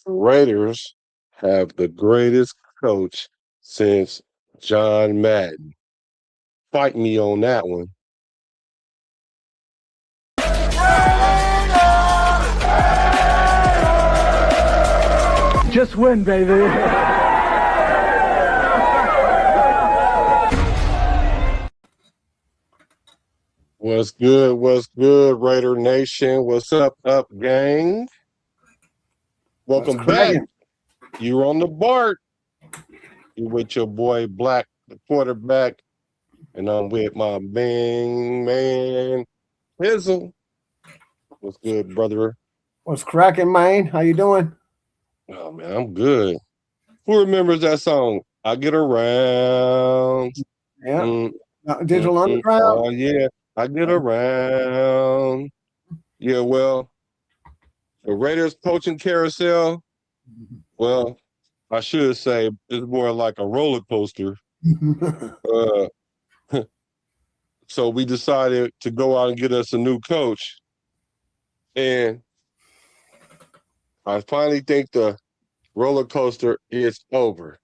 The Raiders have the greatest coach since John Madden. Fight me on that one. Just win, baby. What's good? What's good, Raider Nation? What's up, gang? Welcome back. You're on the BART. You with your boy Black, the quarterback, and I'm with my bang man, Hizzle. What's good, brother? What's cracking, man? How you doing? Oh man, I'm good. Who remembers that song? I get around. Yeah. Digital Underground. Oh yeah, I get around. Yeah, well, the Raiders coaching carousel. Well, I should say it's more like a roller coaster. So we decided to go out and get us a new coach. And I finally think the roller coaster is over.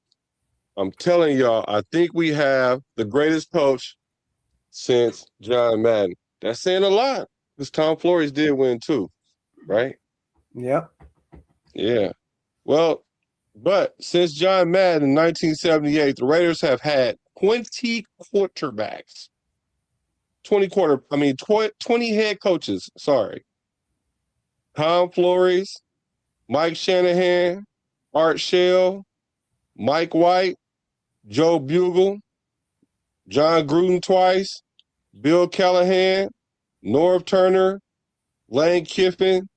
I'm telling y'all, I think we have the greatest coach since John Madden. That's saying a lot because Tom Flores did win too, right? Yep. Yeah. Well, but since John Madden in 1978, the Raiders have had 20 quarterbacks. 20 head coaches, sorry. Tom Flores, Mike Shanahan, Art Shell, Mike White, Joe Bugle, John Gruden twice, Bill Callahan, Norv Turner, Lane Kiffin,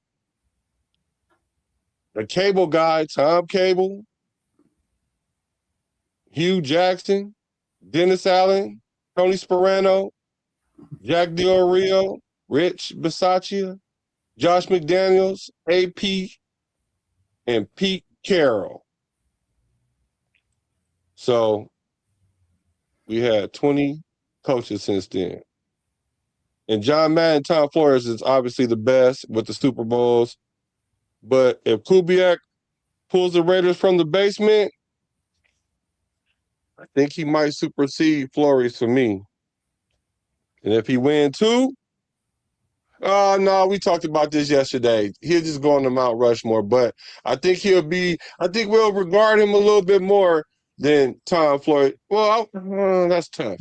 the cable guy, Tom Cable, Hugh Jackson, Dennis Allen, Tony Sperano, Jack Del Rio, Rich Bisaccia, Josh McDaniels, AP, and Pete Carroll. So we had 20 coaches since then. And John Madden, Tom Flores is obviously the best with the Super Bowls. But if Kubiak pulls the Raiders from the basement, I think he might supersede Flores for me. And if he win too, oh no, we talked about this yesterday. He'll just go on the Mount Rushmore, but I think we'll regard him a little bit more than Tom Flores. Well, that's tough.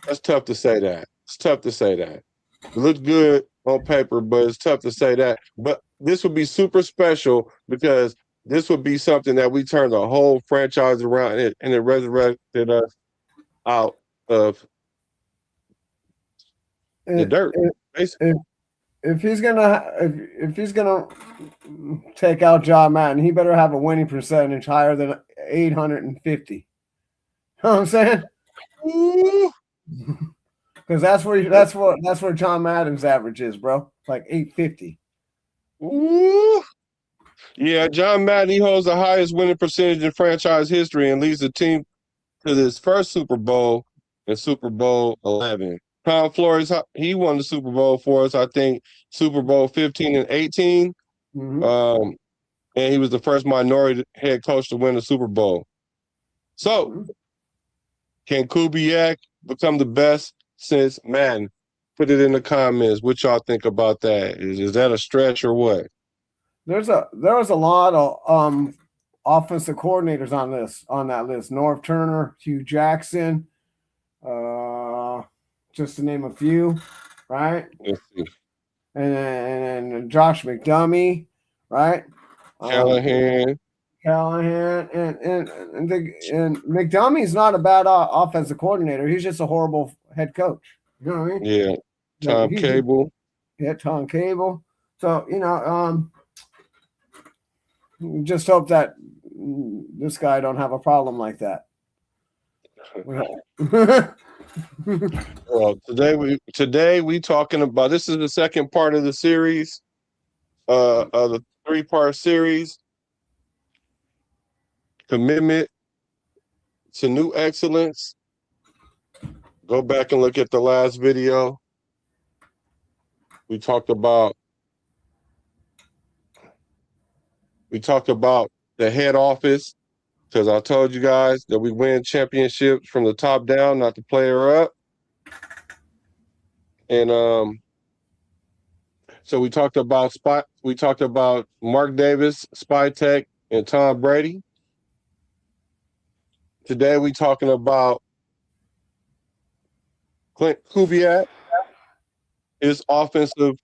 That's tough to say that. It's tough to say that. It looks good on paper, but it's tough to say that. But this would be super special because this would be something that we turned the whole franchise around and it resurrected us out of the dirt, basically. If he's gonna take out John Madden, he better have a winning percentage higher than 850. You know what I'm saying? Because that's where John Madden's average is, bro. Like 850. Ooh. Yeah, John Madden, he holds the highest winning percentage in franchise history and leads the team to his first Super Bowl in Super Bowl 11. Tom Flores, he won the Super Bowl for us, I think, Super Bowl 15 and 18. Mm-hmm. And he was the first minority head coach to win the Super Bowl. So, can Kubiak become the best since Madden? Put it in the comments. What y'all think about that? Is that a stretch or what? There was a lot of offensive coordinators on that list. Norv Turner, Hugh Jackson, just to name a few, right? Let's see. And Josh McDummy, right? Callahan. And McDummy's not a bad offensive coordinator. He's just a horrible head coach. You know what I mean? Yeah. Tom Cable. Yeah, Tom Cable. So, just hope that this guy don't have a problem like that. Well, today we talking about, this is the second part of the series, of the 3-part series. Commitment to new excellence. Go back and look at the last video. We talked about We talked about the head office because I told you guys that we win championships from the top down, not the player up. And so we talked about spot. We talked about Mark Davis, Spy Tech, and Tom Brady. Today we talking about Klint Kubiak, his offensive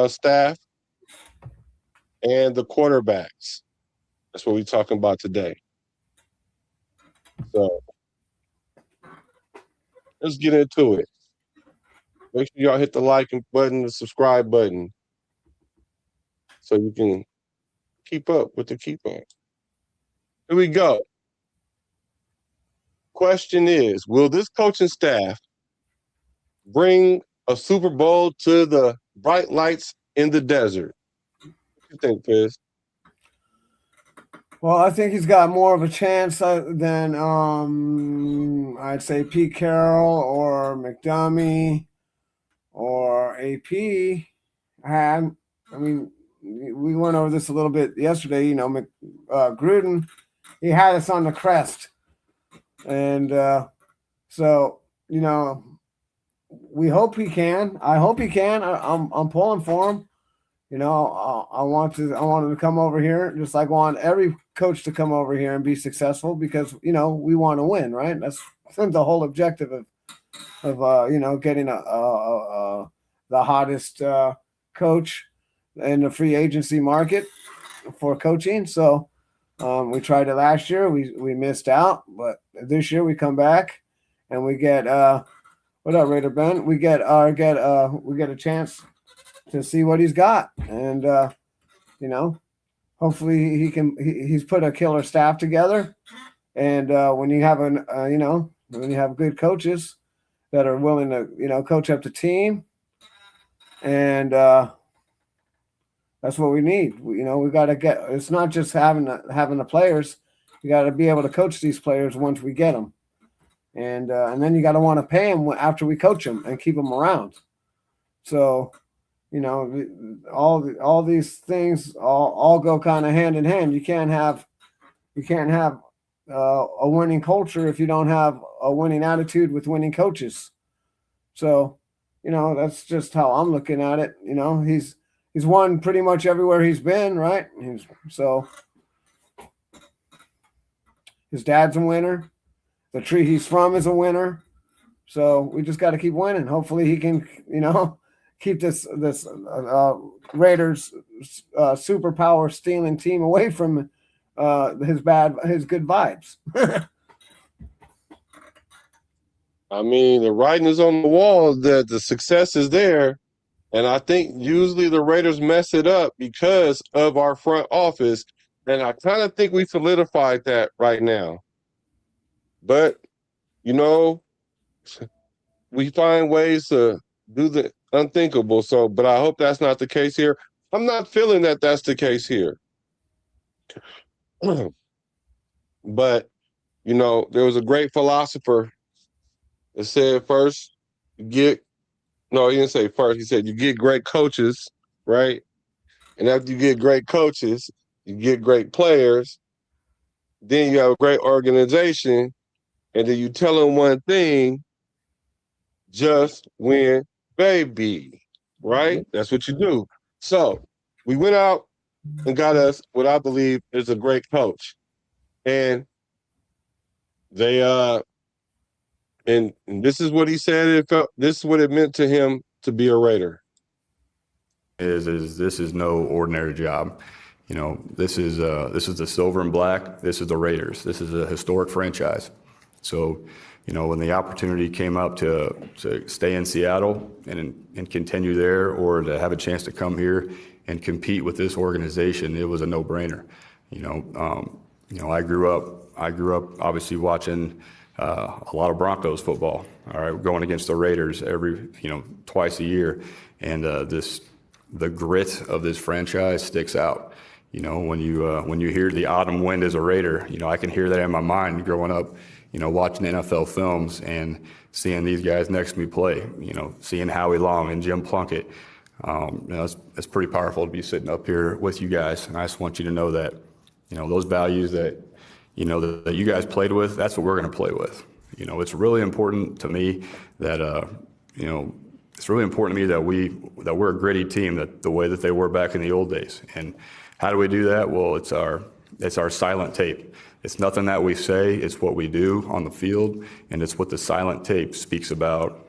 staff, and the quarterbacks. That's what we're talking about today. So let's get into it. Make sure y'all hit the like button, the subscribe button, so you can keep up with the keep up. Here we go. Question is, will this coaching staff bring a Super Bowl to the bright lights in the desert? What you think, Piz? Well, I think he's got more of a chance than I'd say Pete Carroll or McDummy or AP had. I mean, we went over this a little bit yesterday. You know, Gruden, he had us on the crest, and so you know, we hope he can. I hope he can. I'm pulling for him. You know, I want him to come over here, just like I want every coach to come over here and be successful because, you know, we want to win, right? That's the whole objective of you know, getting the hottest coach in the free agency market for coaching. So we tried it last year. We missed out, but this year we come back and we get what up, Raider Ben? We get a chance to see what he's got, and you know, hopefully he's put a killer staff together, and when you have you know, when you have good coaches that are willing to, you know, coach up the team, and that's what we need. You know, we got to get. It's not just having the players. You got to be able to coach these players once we get them, and then you got to want to pay them after we coach them and keep them around. So, you know, all these things all go kind of hand in hand. You can't have a winning culture if you don't have a winning attitude with winning coaches. So, you know, that's just how I'm looking at it. You know, he's won pretty much everywhere he's been, right? So his dad's a winner. The tree he's from is a winner. So we just got to keep winning. Hopefully he can, you know, keep this Raiders superpower stealing team away from his good vibes. I mean, the writing is on the wall that the success is there. And I think usually the Raiders mess it up because of our front office. And I kind of think we solidified that right now. But, you know, we find ways to do the unthinkable. So, but I hope that's not the case here. I'm not feeling that that's the case here. But, you know, there was a great philosopher that said first, he didn't say first. He said you get great coaches, right? And after you get great coaches, you get great players. Then you have a great organization. And then you tell them one thing, just win, baby, right? That's what you do. So we went out and got us what I believe is a great coach. And they and this is what he said this is what it meant to him to be a Raider. Is this is no ordinary job. You know, this is the silver and black. This is the Raiders. This is a historic franchise. So, you know, when the opportunity came up to stay in Seattle and continue there, or to have a chance to come here and compete with this organization, it was a no-brainer. You know, I grew up obviously watching a lot of Broncos football. All right, going against the Raiders twice a year, and the grit of this franchise sticks out. You know, when you hear the autumn wind as a Raider, you know, I can hear that in my mind growing up. You know, watching NFL films and seeing these guys next to me play. You know, seeing Howie Long and Jim Plunkett. It's pretty powerful to be sitting up here with you guys, and I just want you to know that, those values that, that you guys played with, that's what we're going to play with. It's really important to me that, it's really important to me that we're a gritty team, that the way that they were back in the old days. And how do we do that? Well, it's our silent tape. It's nothing that we say, it's what we do on the field, and it's what the silent tape speaks about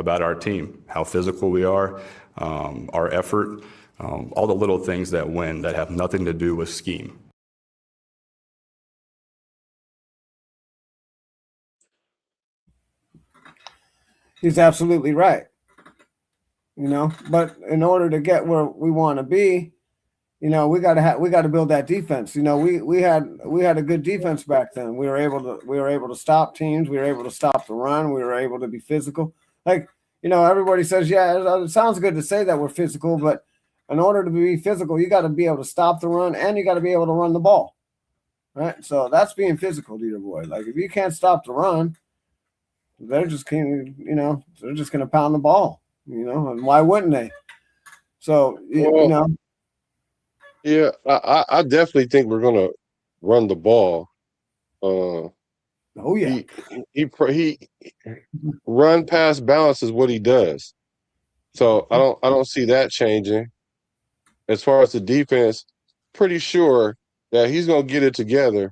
our team, how physical we are, our effort, all the little things that win that have nothing to do with scheme. He's absolutely right. But in order to get where we want to be, we got to build that defense. We had a good defense back then. We were able to stop teams. We were able to stop the run. We were able to be physical. Like, everybody says, yeah, it sounds good to say that we're physical, but in order to be physical, you got to be able to stop the run and you got to be able to run the ball. Right? So that's being physical, Dieter boy. Like, if you can't stop the run, they're just going to pound the ball, and why wouldn't they? So, Yeah, I definitely think we're going to run the ball. Oh yeah. He run pass balance is what he does. So I don't see that changing. As far as the defense, pretty sure that he's going to get it together.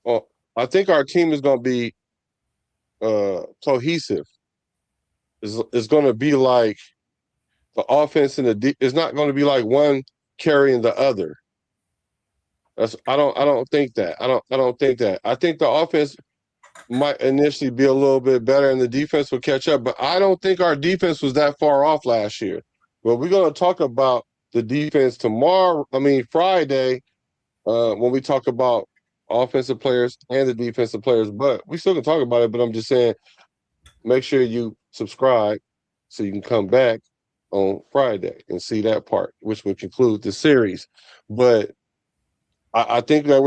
Well, I think our team is going to be cohesive. It's going to be like the offense and it's not going to be like one carrying the other. I don't think that. I don't think that. I think the offense might initially be a little bit better and the defense will catch up, but I don't think our defense was that far off last year. But we're going to talk about the defense Friday, when we talk about offensive players and the defensive players. But we still can talk about it, but I'm just saying, make sure you subscribe so you can come back on Friday and see that part, which would conclude the series. But I think that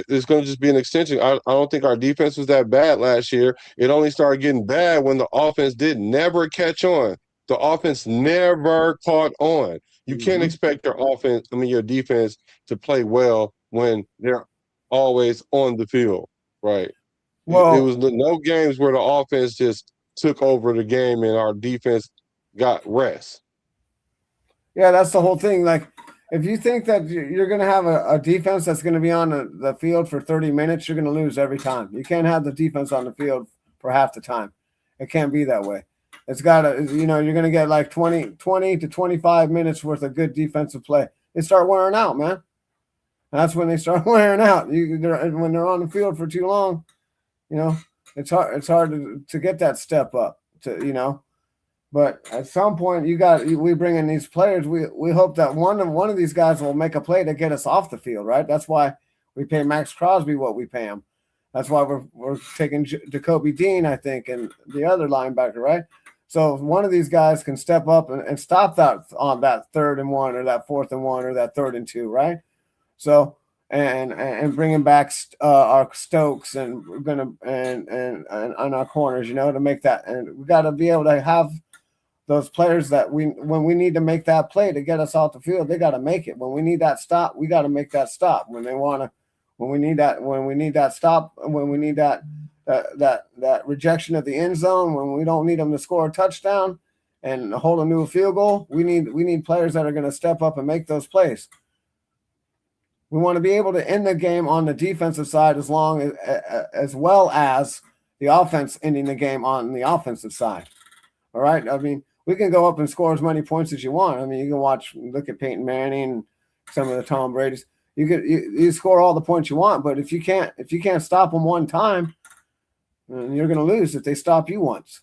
it's gonna just be an extension. I don't think our defense was that bad last year. It only started getting bad when the offense never catch on. The offense never caught on. You can't expect your defense to play well when they're always on the field, right? Well, It was no games where the offense just took over the game and our defense got rest. yeah, that's the whole thing. Like, if you think that you're going to have a defense that's going to be on the field for 30 minutes, you're going to lose every time. You can't have the defense on the field for half the time. It can't be that way. It's got to, you're going to get like 20 to 25 minutes worth of good defensive play. They start wearing out, man. That's when they start wearing out. When they're on the field for too long, it's hard to get that step up But at some point, we bring in these players. We hope that one of these guys will make a play to get us off the field, right? That's why we pay Max Crosby what we pay him. That's why we're taking Jacoby Dean, I think, and the other linebacker, right? So if one of these guys can step up and stop that on that 3rd and 1 or that 4th and 1 or that 3rd and 2, right? So and bringing back our Stokes and we're gonna and on our corners, to make that, and we got to be able to have those players that when we need to make that play to get us off the field, they got to make it. When we need that stop, we got to make that stop. When we need that stop, when we need that rejection of the end zone, when we don't need them to score a touchdown and hold them to a field goal, we need players that are going to step up and make those plays. We want to be able to end the game on the defensive side as well as the offense ending the game on the offensive side. All right. I mean, we can go up and score as many points as you want. I mean, you can look at Peyton Manning, some of the Tom Brady's. You score all the points you want, but if you can't stop them one time, you're going to lose if they stop you once.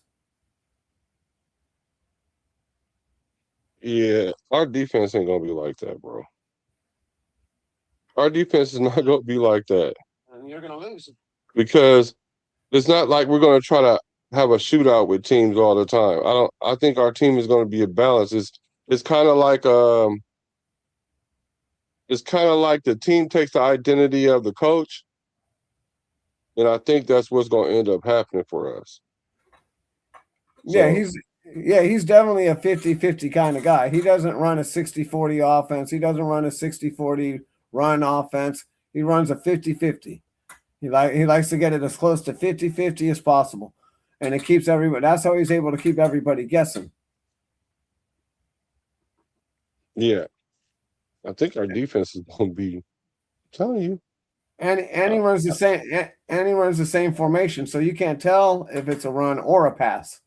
Yeah, our defense ain't gonna be like that, bro. Our defense is not gonna be like that. And you're going to lose. Because it's not like we're gonna try to have a shootout with teams all the time. I think our team is going to be a balance. It's kind of like the team takes the identity of the coach, and I think that's what's going to end up happening for us. Yeah, So, he's definitely a 50-50 kind of guy. He doesn't run a 60-40 offense. He doesn't run a 60-40 run offense. He runs a 50-50. He likes to get it as close to 50-50 as possible. And it keeps everybody. That's how he's able to keep everybody guessing. Yeah. I think our defense is going to be, I'm telling you. And he runs the same. And he runs the same formation, so you can't tell if it's a run or a pass,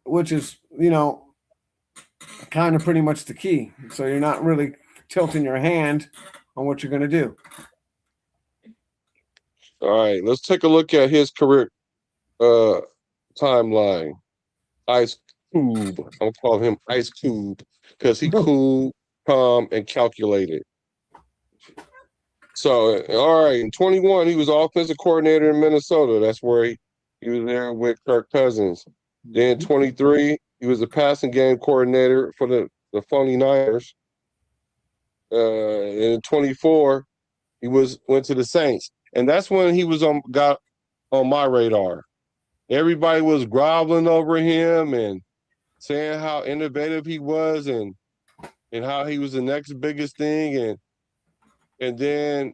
which is kind of pretty much the key. So you're not really tilting your hand on what you're going to do. All right, let's take a look at his career timeline. Ice Cube. I'm going to call him Ice Cube because he cool, calm, and calculated. So, all right, in 21, he was offensive coordinator in Minnesota. That's where he was there with Kirk Cousins. Then 23, he was a passing game coordinator for the Phony Niners. In 24, he went to the Saints. And that's when he got on my radar. Everybody was groveling over him and saying how innovative he was and how he was the next biggest thing. And then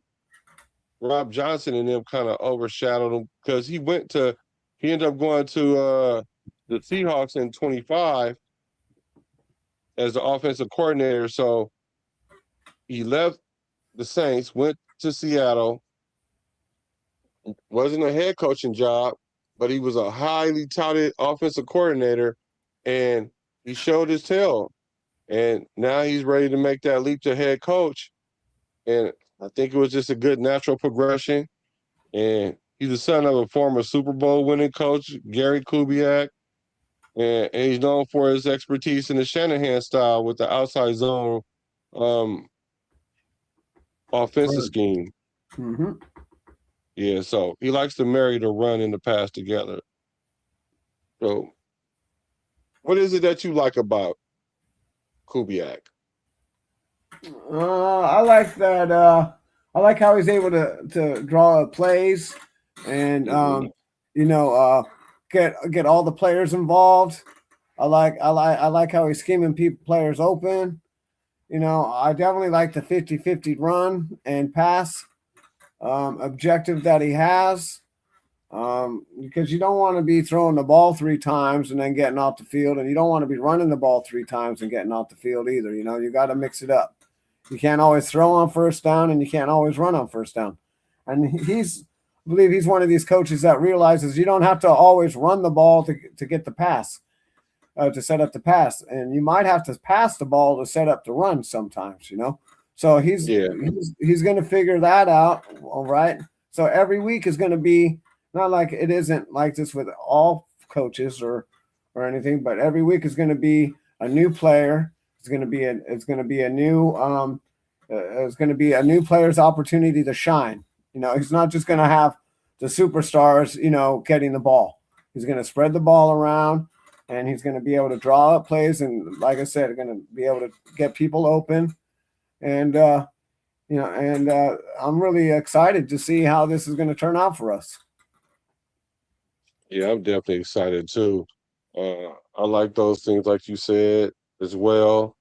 Rob Johnson and them kind of overshadowed him because he ended up going to the Seahawks in 25 as the offensive coordinator. So he left the Saints, went to Seattle, wasn't a head coaching job, but he was a highly touted offensive coordinator, and he showed his tail. And now he's ready to make that leap to head coach. And I think it was just a good natural progression. And he's the son of a former Super Bowl winning coach, Gary Kubiak. And he's known for his expertise in the Shanahan style with the outside zone offensive scheme. Mm-hmm. Yeah, so he likes to marry the run and the pass together. So what is it that you like about Kubiak? I like that. I like how he's able to draw up plays and get all the players involved. I like how he's scheming players open. I definitely like the 50-50 run and pass objective that he has. Because you don't want to be throwing the ball 3 times and then getting off the field, and you don't want to be running the ball 3 times and getting off the field either. You got to mix it up. You can't always throw on first down, and you can't always run on first down. And I believe he's one of these coaches that realizes you don't have to always run the ball to get the pass, to set up the pass, and you might have to pass the ball to set up the run sometimes. So he's going to figure that out. All right. So every week is going to be. Not like it isn't like this with all coaches or anything, but every week is going to be a new player. It's going to be a new player's opportunity to shine. He's not just going to have the superstars, getting the ball. He's going to spread the ball around, and he's going to be able to draw up plays. And like I said, going to be able to get people open. And I'm really excited to see how this is going to turn out for us. Yeah, I'm definitely excited too. I like those things like you said as well.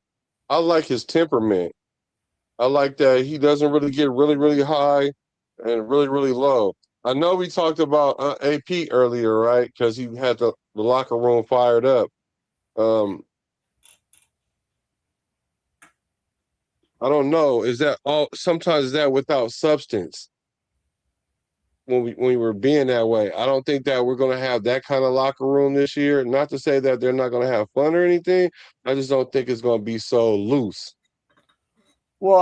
I like his temperament. I like that he doesn't really get really, really high and really, really low. I know we talked about AP earlier, right? Because he had the locker room fired up. I don't know. Is that all? Sometimes is that without substance? When we were being that way, I don't think that we're going to have that kind of locker room this year. Not to say that they're not going to have fun or anything. I just don't think it's going to be so loose. Well,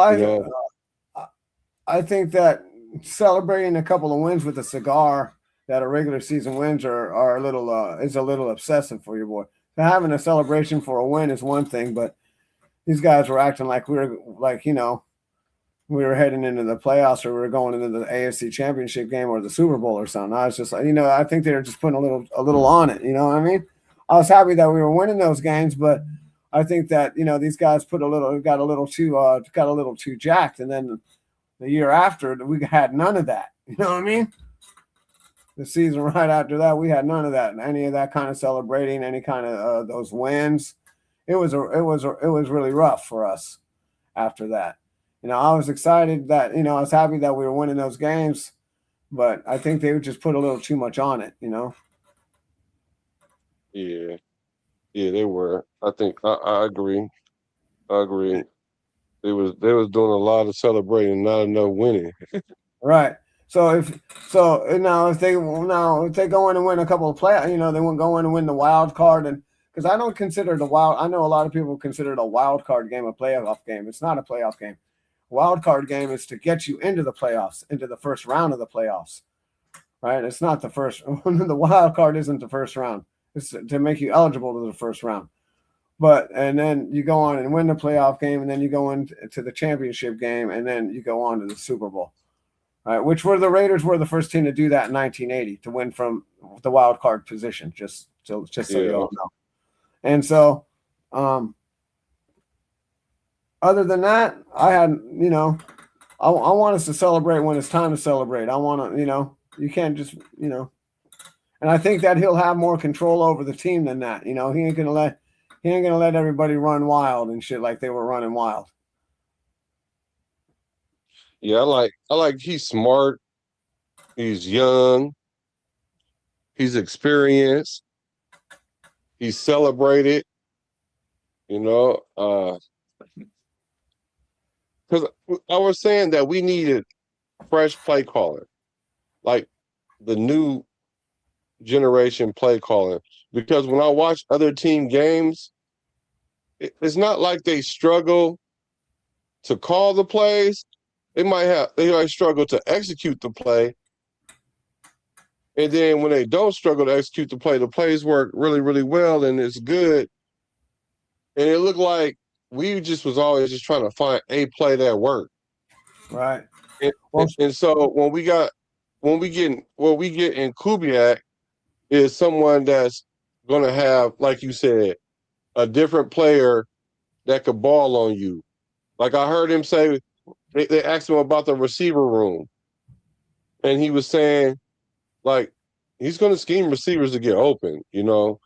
I think that celebrating a couple of wins with a cigar that are regular season wins are a little obsessive for your boy. So having a celebration for a win is one thing, but these guys were acting like we were heading into the playoffs or we were going into the AFC Championship game or the Super Bowl or something. I was just like, I think they were just putting a little on it. You know what I mean? I was happy that we were winning those games, but I think that these guys got a little too jacked, and then the year after we had none of that. You know what I mean? The season right after that, we had none of that, any of that kind of celebrating, any kind of those wins. It was really rough for us after that. I was excited that I was happy that we were winning those games, but I think they would just put a little too much on it. Yeah, yeah, they were. I think I agree. I agree. They was doing a lot of celebrating, not enough winning. Right. If they go in and win a couple of play, they won't go in and win the wild card, and because I don't consider the wild. I know a lot of people consider it a wild card game a playoff game. It's not a playoff game. Wild card game is to get you into the playoffs, into the first round of the playoffs. Right? It's not the first. The wild card isn't the first round. It's to make you eligible to the first round. And then you go on and win the playoff game, and then you go into the championship game, and then you go on to the Super Bowl. Right, which the Raiders were the first team to do that in 1980 to win from the wild card position. Just so you all know. And so, other than that, I had I want us to celebrate when it's time to celebrate. I want to you can't just and I think that he'll have more control over the team than that. He ain't gonna let everybody run wild and shit like they were running wild. Yeah, I like he's smart, he's young, he's experienced, he's celebrated, because I was saying that we needed fresh play calling, like the new generation play calling. Because when I watch other team games, it's not like they struggle to call the plays. They might struggle to execute the play. And then when they don't struggle to execute the plays work really, really well and it's good. And it looked like we just was always just trying to find a play that worked. Right. And so when we get in Kubiak is someone that's gonna have, like you said, a different player that could ball on you. Like I heard him say, they asked him about the receiver room. And he was saying, like, he's going to scheme receivers to get open, So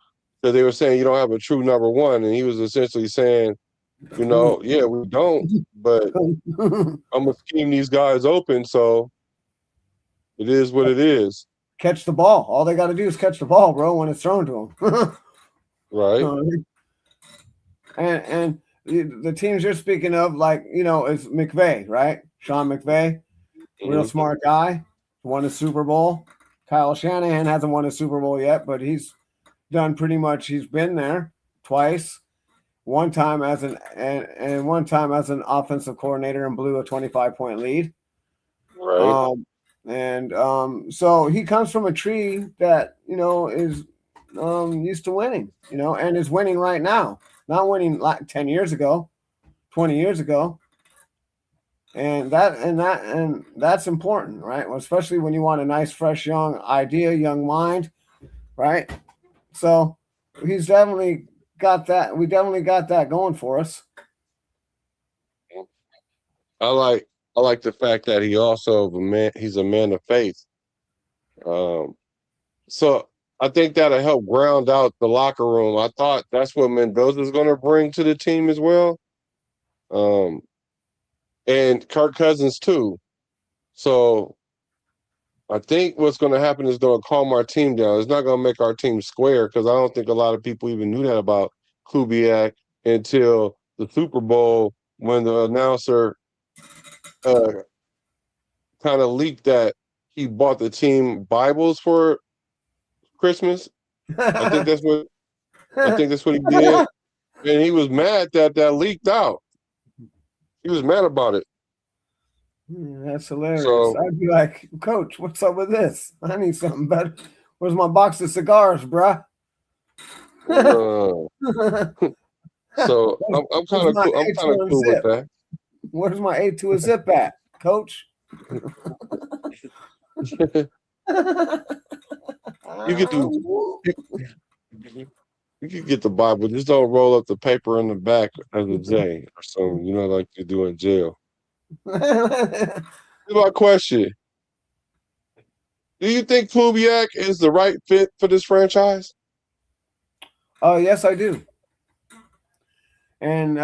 they were saying you don't have a true number one. And he was essentially saying, yeah, we don't, but I'm going to scheme these guys open. So it is what it is. Catch the ball. All they got to do is catch the ball, bro, when it's thrown to them. Right. And the teams you're speaking of, is McVay, right? Sean McVay, real smart guy, won a Super Bowl. Kyle Shanahan hasn't won a Super Bowl yet, but he's done pretty much. He's been there twice. One time as an offensive coordinator and blew a 25-point lead. Right. So he comes from a tree that is used to winning, and is winning right now. Not winning like 10 years ago, 20 years ago. And that's important, right? Well, especially when you want a nice, fresh, young idea, young mind, right? So he's definitely got that. We definitely got that going for us. I like the fact that he also he's a man of faith. So I think that'll help ground out the locker room. I thought that's what Mendoza is going to bring to the team as well. And Kirk Cousins too. So I think what's going to happen is going to calm our team down. It's not going to make our team square because I don't think a lot of people even knew that about Kubiak until the Super Bowl when the announcer kind of leaked that he bought the team Bibles for Christmas. I think that's what he did, and he was mad that leaked out. He was mad about it. That's hilarious. So, I'd be like, Coach, what's up with this? I need something better. Where's my box of cigars, bruh? so I'm kind of cool. I'm kind of cool with that. Where's my A to a zip at, Coach? You can get the Bible. Just don't roll up the paper in the back as a J or something. Like you do in jail. Here's my question: Do you think Kubiak is the right fit for this franchise? Oh, yes, I do. And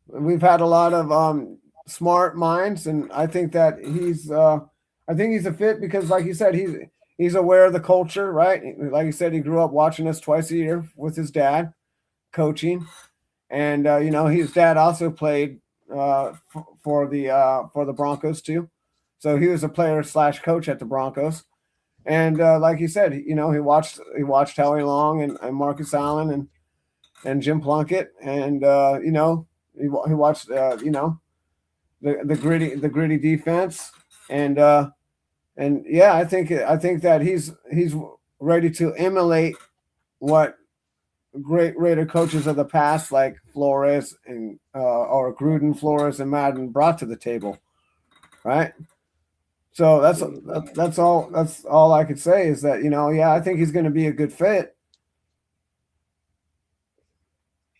we've had a lot of smart minds, and I think that I think he's a fit because, like you said, he's aware of the culture, right? Like you said, he grew up watching us twice a year with his dad coaching, and you know, his dad also played for the Broncos too, so he was a player slash coach at the Broncos. And like you said, you know, he watched Howie Long and Marcus Allen and Jim Plunkett, and you know, he watched you know, the gritty defense, and yeah, I think that he's ready to emulate what great Raider coaches of the past like Flores and or Gruden, Flores, and Madden brought to the table, right? So that's all I could say is that, you know, yeah, I think he's going to be a good fit.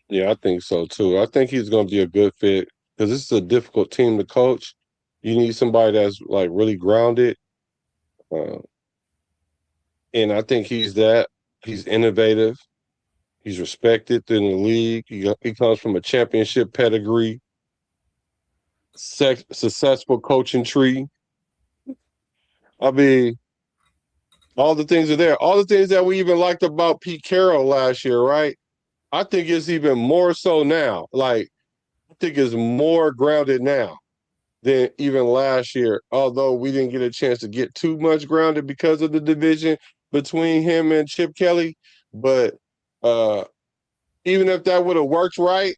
Yeah, I think so too. I think he's going to be a good fit because this is a difficult team to coach. You need somebody that's like really grounded, uh, and I think he's that. He's innovative. He's respected in the league. He comes from a championship pedigree, successful coaching tree. I mean, all the things are there. All the things that we even liked about Pete Carroll last year, right? I think it's even more so now. Like, I think it's more grounded now than even last year. Although we didn't get a chance to get too much grounded because of the division between him and Chip Kelly. But uh, even if that would have worked right,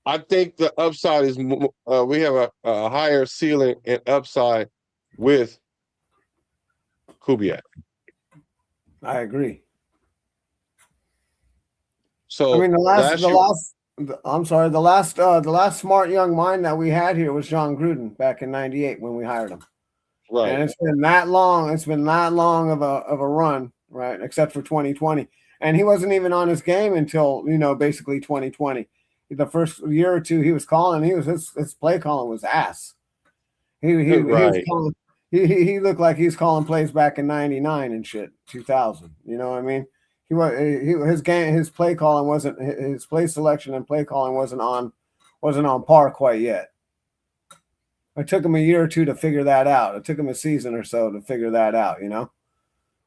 I think the upside is we have a higher ceiling and upside with Kubiak. I agree. I So mean, last year, I'm sorry, the last smart young mind that we had here was John Gruden back in '98 when we hired him, and right? it's been that long. It's been that long of a run, right? Except for 2020, and he wasn't even on his game until, you know, basically 2020. The first year or two he was calling, his play calling was ass. He was Right. calling. He looked like he was calling plays back in '99 and shit, 2000. You know what I mean? His game, his play calling wasn't, his play selection and play calling wasn't on par quite yet. It took him a year or two to figure that out. It took him a season or so to figure that out. You know,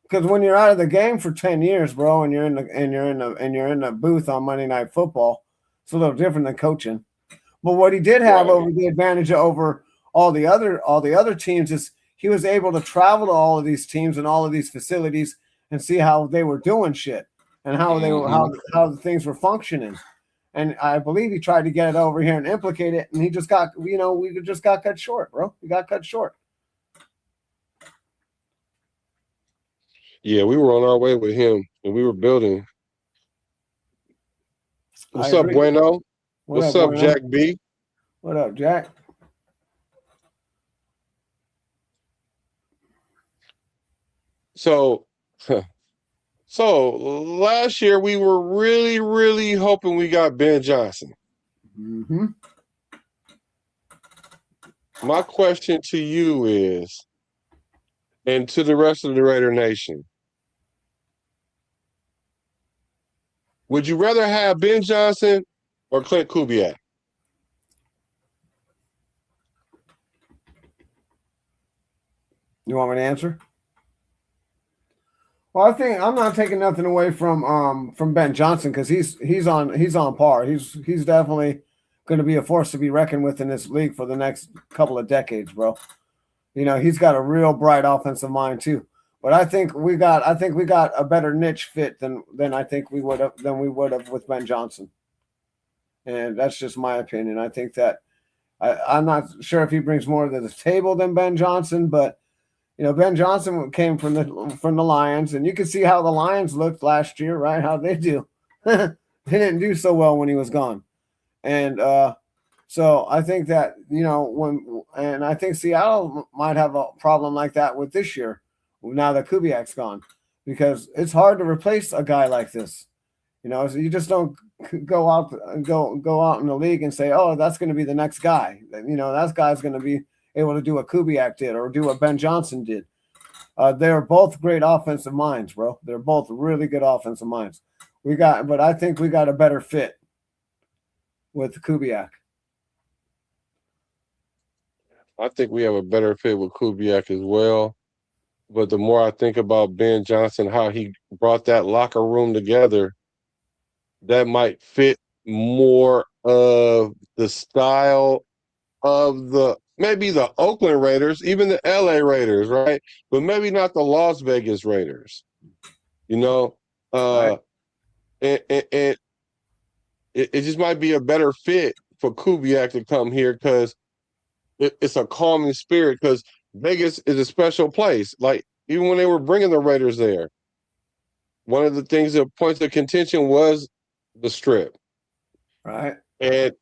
because when you're out of the game for 10 years, bro, and you're in the booth on Monday Night Football, it's a little different than coaching. But what he did have Right. over the advantage over all the other teams is he was able to travel to all of these teams and all of these facilities and see how they were doing shit and how they were Hmm. how the things were functioning. And I believe he tried to get it over here and implicate it, and he just got, you know, we just got cut short, bro. We got cut short. Yeah, we were on our way with him, and we were building. I What's up, agree. Bueno? What What's up, up, Bueno? Jack B? What up, Jack? So, so last year we were really, really hoping we got Ben Johnson. Mm-hmm. My question to you is, and to the rest of the Raider Nation, would you rather have Ben Johnson or Klint Kubiak? You want me to answer? Well, I think I'm not taking nothing away from Ben Johnson because he's on par. He's definitely going to be a force to be reckoned with in this league for the next couple of decades, bro. You know, he's got a real bright offensive mind too. But I think we got a better niche fit than I think we would have with Ben Johnson. And that's just my opinion. I think that I'm not sure if he brings more to the table than Ben Johnson, but you know, Ben Johnson came from the Lions, and you can see how the Lions looked last year, right? How they do. They didn't do so well when he was gone, and so I think that, you know, and I think Seattle might have a problem like that with this year now that Kubiak's gone, because it's hard to replace a guy like this. You know, so you just don't go out in the league and say, oh, that's going to be the next guy. You know, that guy's going to be able to do what Kubiak did or do what Ben Johnson did. They're both great offensive minds, bro. They're both really good offensive minds. But I think we got a better fit with Kubiak. I think we have a better fit with Kubiak as well. But the more I think about Ben Johnson, how he brought that locker room together, that might fit more of the style of maybe the Oakland Raiders, even the LA Raiders, right? But maybe not the Las Vegas Raiders. You know, Right. and it just might be a better fit for Kubiak to come here because it's a calming spirit. Because Vegas is a special place. Like even when they were bringing the Raiders there, one of the things that points of contention was the Strip, Right. and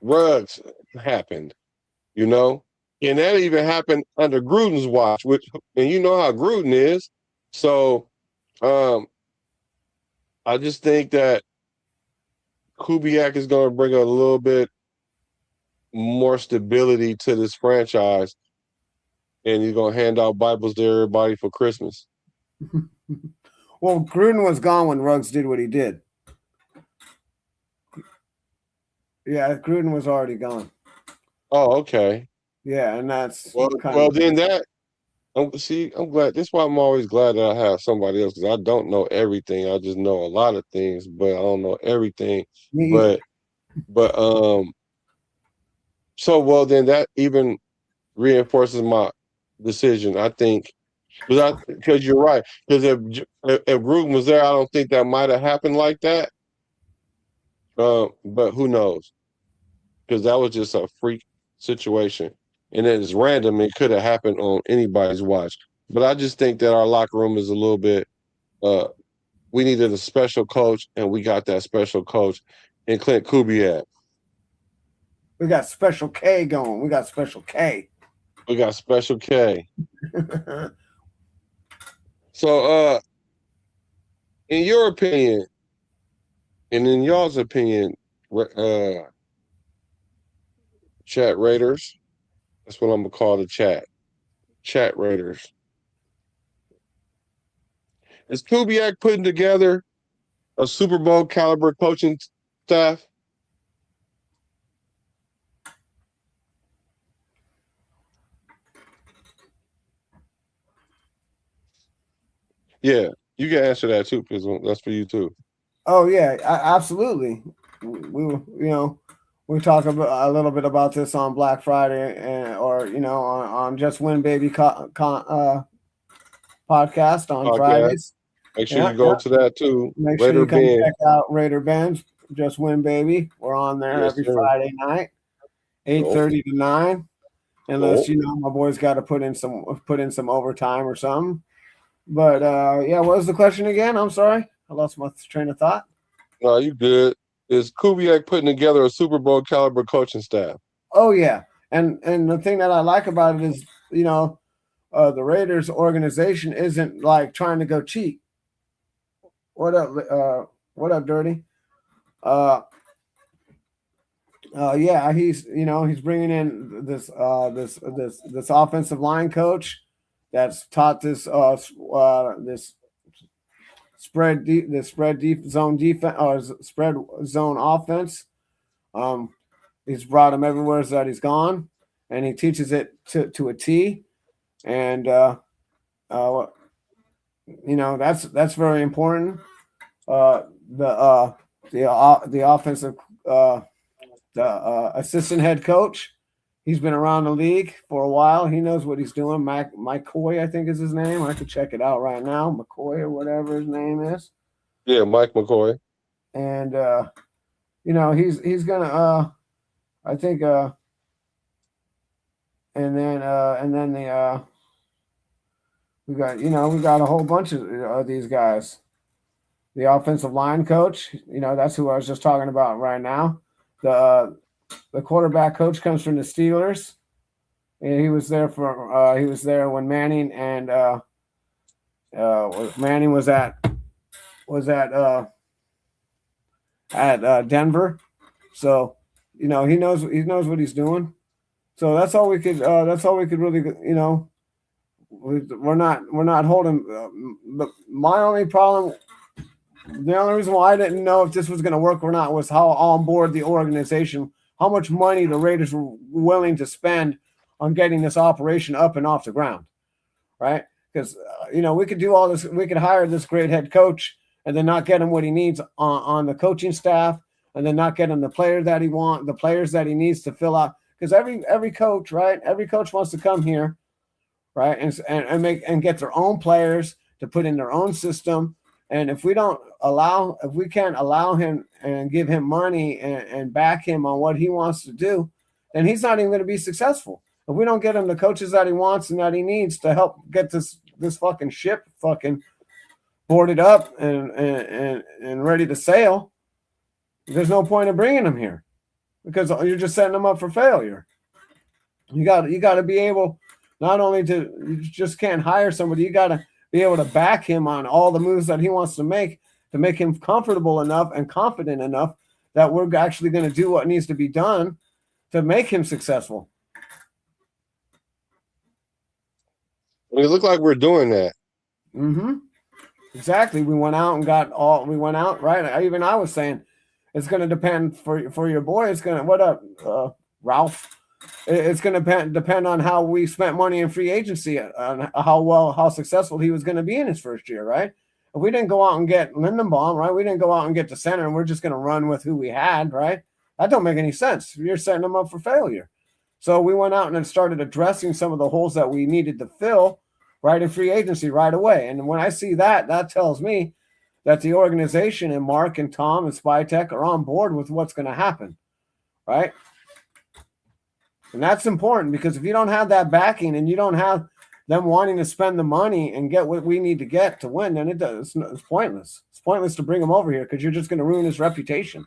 rugs happened. You know, and that even happened under Gruden's watch, and you know how Gruden is. So, I just think that Kubiak is going to bring a little bit more stability to this franchise, and he's going to hand out Bibles to everybody for Christmas. Well, Gruden was gone when Ruggs did what he did. Yeah, Gruden was already gone. Oh, okay. Yeah, and that's well. Then that. I'm glad. That's why I'm always glad that I have somebody else because I don't know everything. I just know a lot of things, but I don't know everything. Me either. But so well then that even reinforces my decision. I think because you're right. Because if Gruden was there, I don't think that might have happened like that. But who knows? Because that was just a freak situation, and it's random. It could have happened on anybody's watch. But I just think that our locker room is a little bit. We needed a special coach, and we got that special coach in Klint Kubiak. We got Special K going. We got Special K. We got Special K. So, in your opinion, and in y'all's opinion, chat Raiders. That's what I'm gonna call the chat. Chat Raiders. Is Kubiak putting together a Super Bowl caliber coaching staff? Yeah, you can answer that too, because that's for you too. Oh yeah, absolutely. We talked about a little bit about this on Black Friday, or on Just Win Baby podcast on Fridays. Make sure you go to that too. Make sure you come check out Raider Benz, Just Win Baby. We're on there every Friday night, 8:30 to 9. Unless my boys got to put in some overtime or something. But yeah, what was the question again? I'm sorry, I lost my train of thought. No, you good. Is Kubiak putting together a Super Bowl caliber coaching staff? Oh yeah, and the thing that I like about it is the Raiders organization isn't like trying to go cheap. What up? What up, Dirty? Yeah, he's bringing in this offensive line coach that's taught this spread zone defense or spread zone offense. He's brought him everywhere that he's gone, and he teaches it to a T. And that's very important. The offensive the assistant head coach, he's been around the league for a while. He knows what he's doing. Mike Coy, I think is his name. I could check it out right now. McCoy or whatever his name is. Yeah, Mike McCoy. And he's gonna I think and then we got a whole bunch of these guys. The offensive line coach, that's who I was just talking about right now. The quarterback coach comes from the Steelers, and he was there when Manning and Manning was at Denver. So he knows what he's doing. So that's all we could really we're not holding. My only problem, the only reason why I didn't know if this was going to work or not was how on board the organization, how much money the Raiders were willing to spend on getting this operation up and off the ground, right? Because we could do all this, we could hire this great head coach and then not get him what he needs on the coaching staff, and then not get him the players that he needs to fill out. Because every coach, right? Every coach wants to come here, right, and get their own players to put in their own system. And if we can't allow him and give him money and back him on what he wants to do, then he's not even going to be successful. If we don't get him the coaches that he wants and that he needs to help get this fucking ship fucking boarded up and ready to sail, there's no point in bringing him here, because you're just setting him up for failure. You got to be able, not only to, you just can't hire somebody, you got to be able to back him on all the moves that he wants to make him comfortable enough and confident enough that we're actually going to do what needs to be done to make him successful. It looked like we're doing that. Mm-hmm. Exactly. We went out, right? I was saying it's going to depend for your boy. It's going to, what up, Ralph? It's going to depend on how we spent money in free agency, on how successful he was going to be in his first year, right? If we didn't go out and get Lindenbaum, right? We didn't go out and get the center, and we're just going to run with who we had, right? That don't make any sense. You're setting them up for failure. So we went out and started addressing some of the holes that we needed to fill, right, in free agency right away. And when I see that tells me that the organization and Mark and Tom and Spytech are on board with what's going to happen, right? And that's important, because if you don't have that backing and you don't have them wanting to spend the money and get what we need to get to win, then it's pointless. It's pointless to bring him over here, because you're just going to ruin his reputation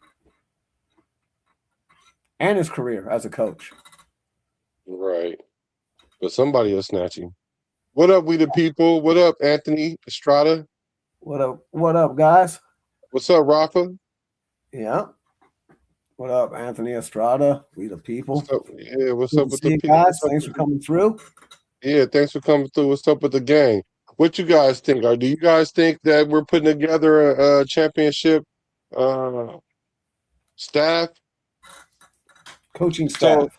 and his career as a coach. Right. But somebody will snatch him. What up, we the people? What up, Anthony Estrada? What up, guys? What's up, Rafa? Yeah. What up, Anthony Estrada? We the people. What's up? Yeah, what's up with the people? Guys, thanks for coming through. Yeah, thanks for coming through. What's up with the gang? What you guys think? Or do you guys think that we're putting together a championship staff? Coaching staff.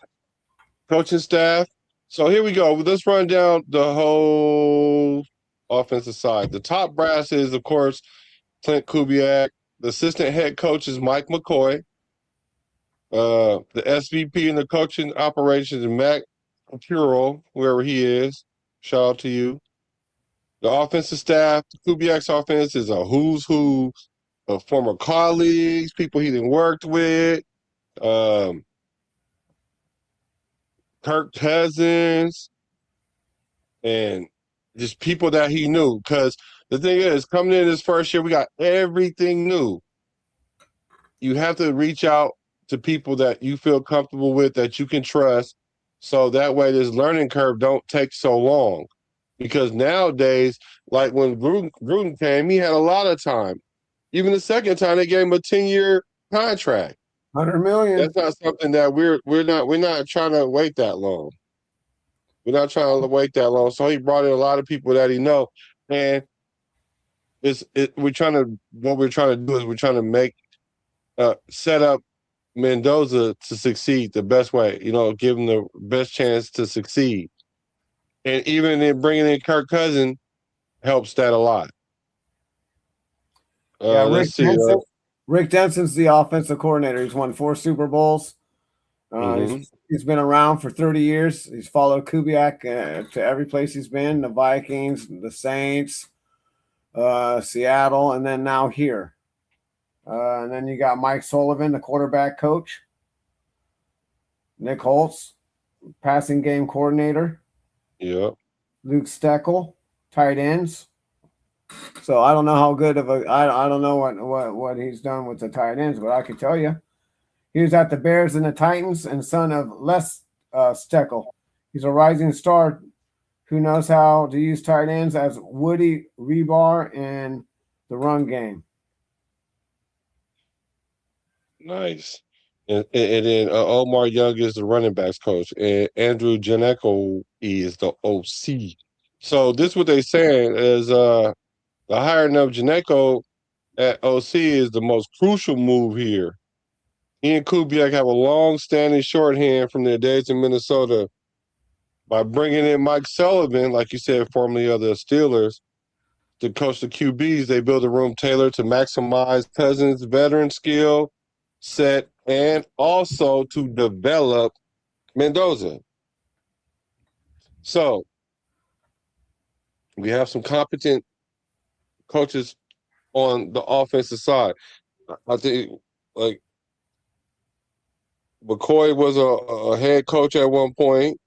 Coaching staff. So here we go. Let's run down the whole offensive side. The top brass is, of course, Klint Kubiak. The assistant head coach is Mike McCoy. The SVP in the coaching operations is Matt Puro, wherever he is. Shout out to you. The offensive staff, Kubiak's offense is a who's who of former colleagues, people he done worked with. Kirk Cousins, and just people that he knew. Because the thing is, coming in this first year, we got everything new. You have to reach out to people that you feel comfortable with, that you can trust, so that way this learning curve don't take so long. Because nowadays, like when Gruden came, he had a lot of time. Even the second time, they gave him a 10-year contract. $100 million. That's not something that we're not trying to wait that long. We're not trying to wait that long. So he brought in a lot of people that he know, and what we're trying to do is we're trying to make set up Mendoza to succeed the best way. Give him the best chance to succeed, and even in bringing in Kirk Cousins helps that a lot. Let's see. Rick Denson's the offensive coordinator. He's won 4 Super Bowls. He's been around for 30 years. He's followed Kubiak to every place he's been, the Vikings, the Saints, Seattle, and then now here. And then you got Mike Sullivan, the quarterback coach. Nick Holtz, passing game coordinator. Yep. Luke Steckel, tight ends. So I don't know how good of I don't know what he's done with the tight ends, but I can tell you, he was at the Bears and the Titans, and son of Les Steckel. He's a rising star who knows how to use tight ends as Woody rebar in the run game. Nice. And then Omar Young is the running backs coach, and Andrew Janeko is the OC. So this what they saying is the hiring of Janeko at OC is the most crucial move here. He and Kubiak have a long-standing shorthand from their days in Minnesota. By bringing in Mike Sullivan, like you said, formerly of the Steelers, to coach the QBs, they build a room tailored to maximize Cousins' veteran skill set and also to develop Mendoza. So we have some competent coaches on the offensive side. I think like McCoy was a head coach at one point,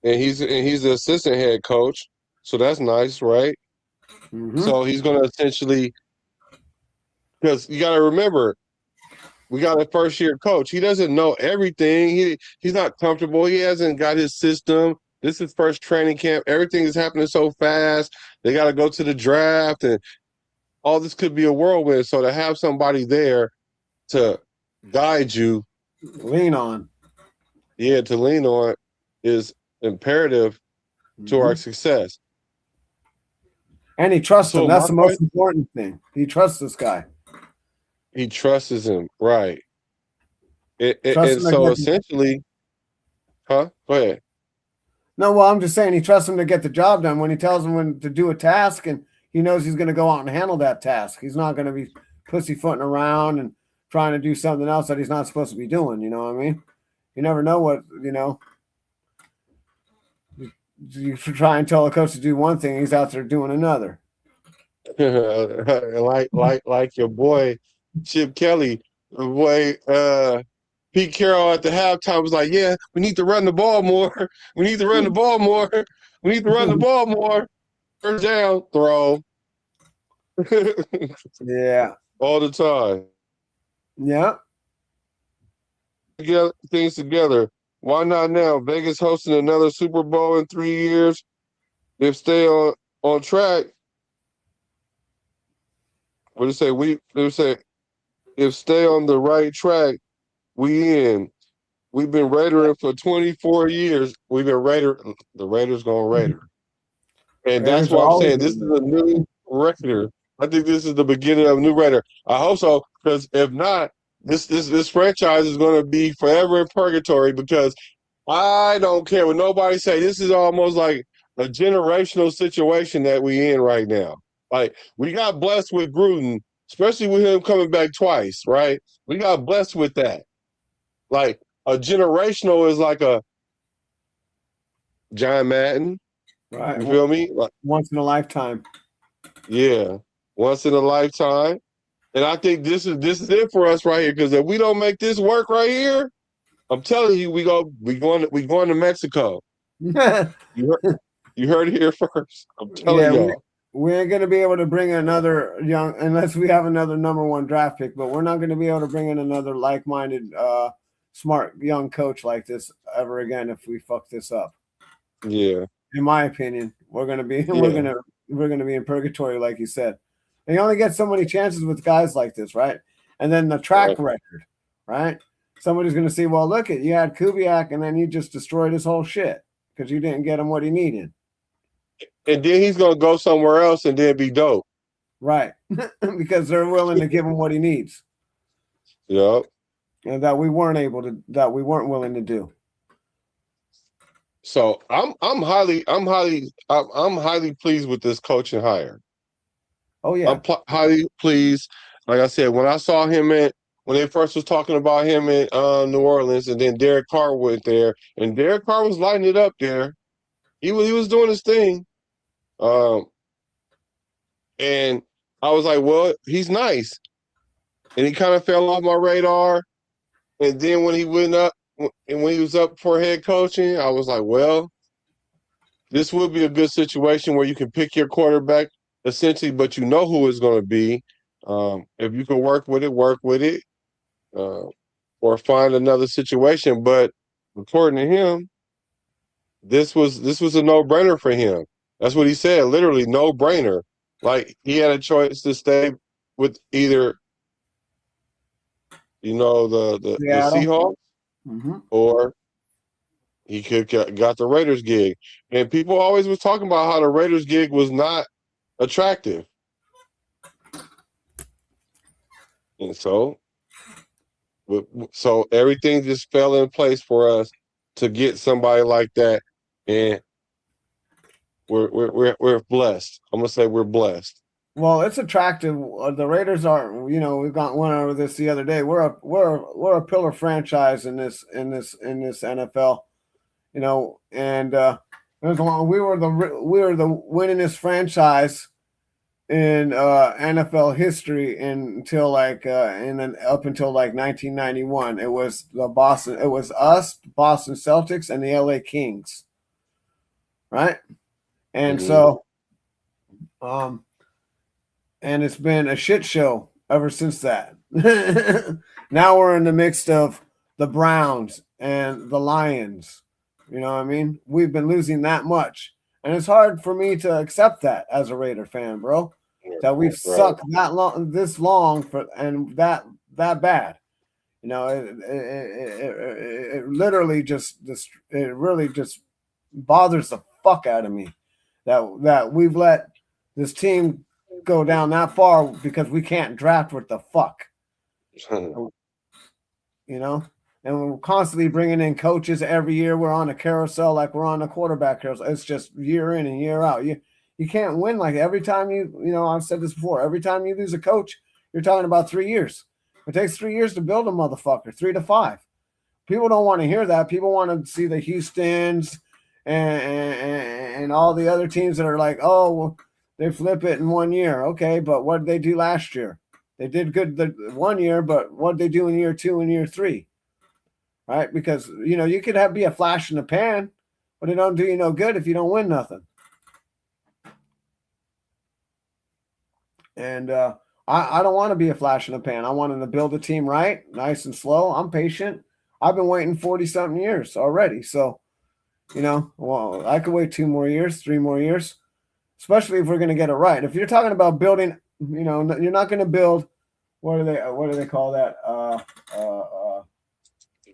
and he's the assistant head coach. So that's nice, right? Mm-hmm. So he's going to essentially, because you got to remember, we got a first year coach. He doesn't know everything. He's not comfortable. He hasn't got his system. This is first training camp. Everything is happening so fast. They got to go to the draft, and all this could be a whirlwind. So to have somebody there to guide you, lean on, to lean on, is imperative to our success. And he trusts him. That's the most question, important thing. He trusts this guy. He trusts him, right? And so essentially, huh? Go ahead. No, well, I'm just saying he trusts him to get the job done. When he tells him when to do a task, and he knows he's going to go out and handle that task. He's not going to be pussyfooting around and trying to do something else that he's not supposed to be doing. You know what I mean? You never know what, you know. You try and tell a coach to do one thing, he's out there doing another. like your boy Chip Kelly, the boy Pete Carroll at the halftime was like, "Yeah, we need to run the ball more. We need to run the ball more. We need to run the ball more. First down, throw." Yeah, all the time. Yeah. Get things together. Why not now? Vegas hosting another Super Bowl in 3 years. If stay on track. What do you say? They say if stay on the right track, we in. We've been Raidering for 24 years. We've been the Raiders going Raider. And that's what I'm saying. This is a new Raider. I think this is the beginning of a new Raider. I hope so, because if not, this franchise is going to be forever in purgatory, because I don't care what nobody say. This is almost like a generational situation that we in right now. Like, we got blessed with Gruden, especially with him coming back twice, right? We got blessed with that. Like, a generational is like a John Madden. Right. You feel me? Like, once in a lifetime. Yeah. Once in a lifetime. And I think this is it for us right here, because if we don't make this work right here, I'm telling you, we going to Mexico. you heard it here first. I'm telling y'all. We ain't going to be able to bring another unless we have another #1 draft pick, but we're not going to be able to bring in another like-minded, smart young coach like this ever again if we fuck this up. Yeah. In my opinion, we're going to be we're going to be in purgatory, like you said. And you only get so many chances with guys like this, right? And then the track record, right? Somebody's going to say, well, look you had Kubiak, and then you just destroyed his whole shit because you didn't get him what he needed. And then he's going to go somewhere else and then be dope. Right. Because they're willing to give him what he needs. Yep. And that we weren't willing to do. So I'm highly pleased with this coaching hire. Oh yeah. I'm highly pleased. Like I said, when I saw him when they first was talking about him in New Orleans, and then Derek Carr went there, and Derek Carr was lighting it up there. He was doing his thing. And I was like, well, he's nice. And he kind of fell off my radar. And then when he went up, and when he was up for head coaching, I was like, well, this would be a good situation where you can pick your quarterback, essentially, but you know who it's going to be. If you can work with it, or find another situation. But according to him, this was a no-brainer for him. That's what he said, literally no-brainer. Like, he had a choice to stay with either, the Seahawks, or he could got the Raiders gig. And people always was talking about how the Raiders gig was not attractive. And so everything just fell in place for us to get somebody like that, and we're blessed. I'm gonna say we're blessed. Well, it's attractive. The Raiders are, we've got one over this the other day. We're a pillar franchise in this NFL, and there's we were the winningest franchise in NFL history until up until like 1991. It was us, Boston Celtics, and the LA Kings, right? And so, and it's been a shit show ever since that. Now we're in the midst of the Browns and the Lions. You know what I mean? We've been losing that much. And it's hard for me to accept that as a Raider fan, bro. That we've sucked this long and that bad. It literally really just bothers the fuck out of me that we've let this team go down that far because we can't draft what the fuck. And we're constantly bringing in coaches every year. We're on a carousel like we're on a quarterback carousel. It's just year in and year out. You can't win like every time I've said this before. Every time you lose a coach, you're talking about 3 years. It takes 3 years to build a motherfucker, 3 to 5. People don't want to hear that. People want to see the Houstons and all the other teams that are like, oh, well, they flip it in 1 year. Okay, but what did they do last year? They did good the 1 year, but what did they do in year 2 and year 3? Right? Because, you could be a flash in the pan, but it don't do you no good if you don't win nothing. And I don't want to be a flash in the pan. I want to build a team right, nice and slow. I'm patient. I've been waiting 40-something years already. So, well, I could wait 2 more years, 3 more years, especially if we're going to get it right. If you're talking about building, you're not going to build, what do they call that?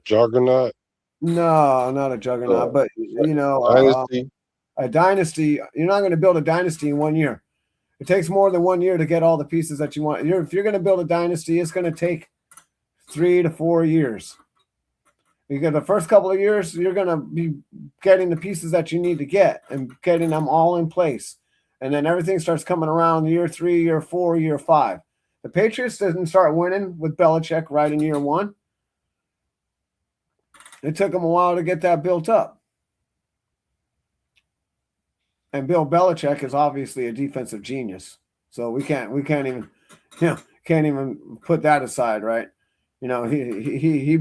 Juggernaut? No, not a juggernaut, but dynasty. A dynasty. You're not going to build a dynasty in 1 year. It takes more than 1 year to get all the pieces that you want. If you're going to build a dynasty, it's going to take 3 to 4 years. Because the first couple of years, you're going to be getting the pieces that you need to get and getting them all in place. And then everything starts coming around year 3, year 4, year 5. The Patriots didn't start winning with Belichick right in year 1. It took them a while to get that built up. And Bill Belichick is obviously a defensive genius. So we can't even put that aside, right? He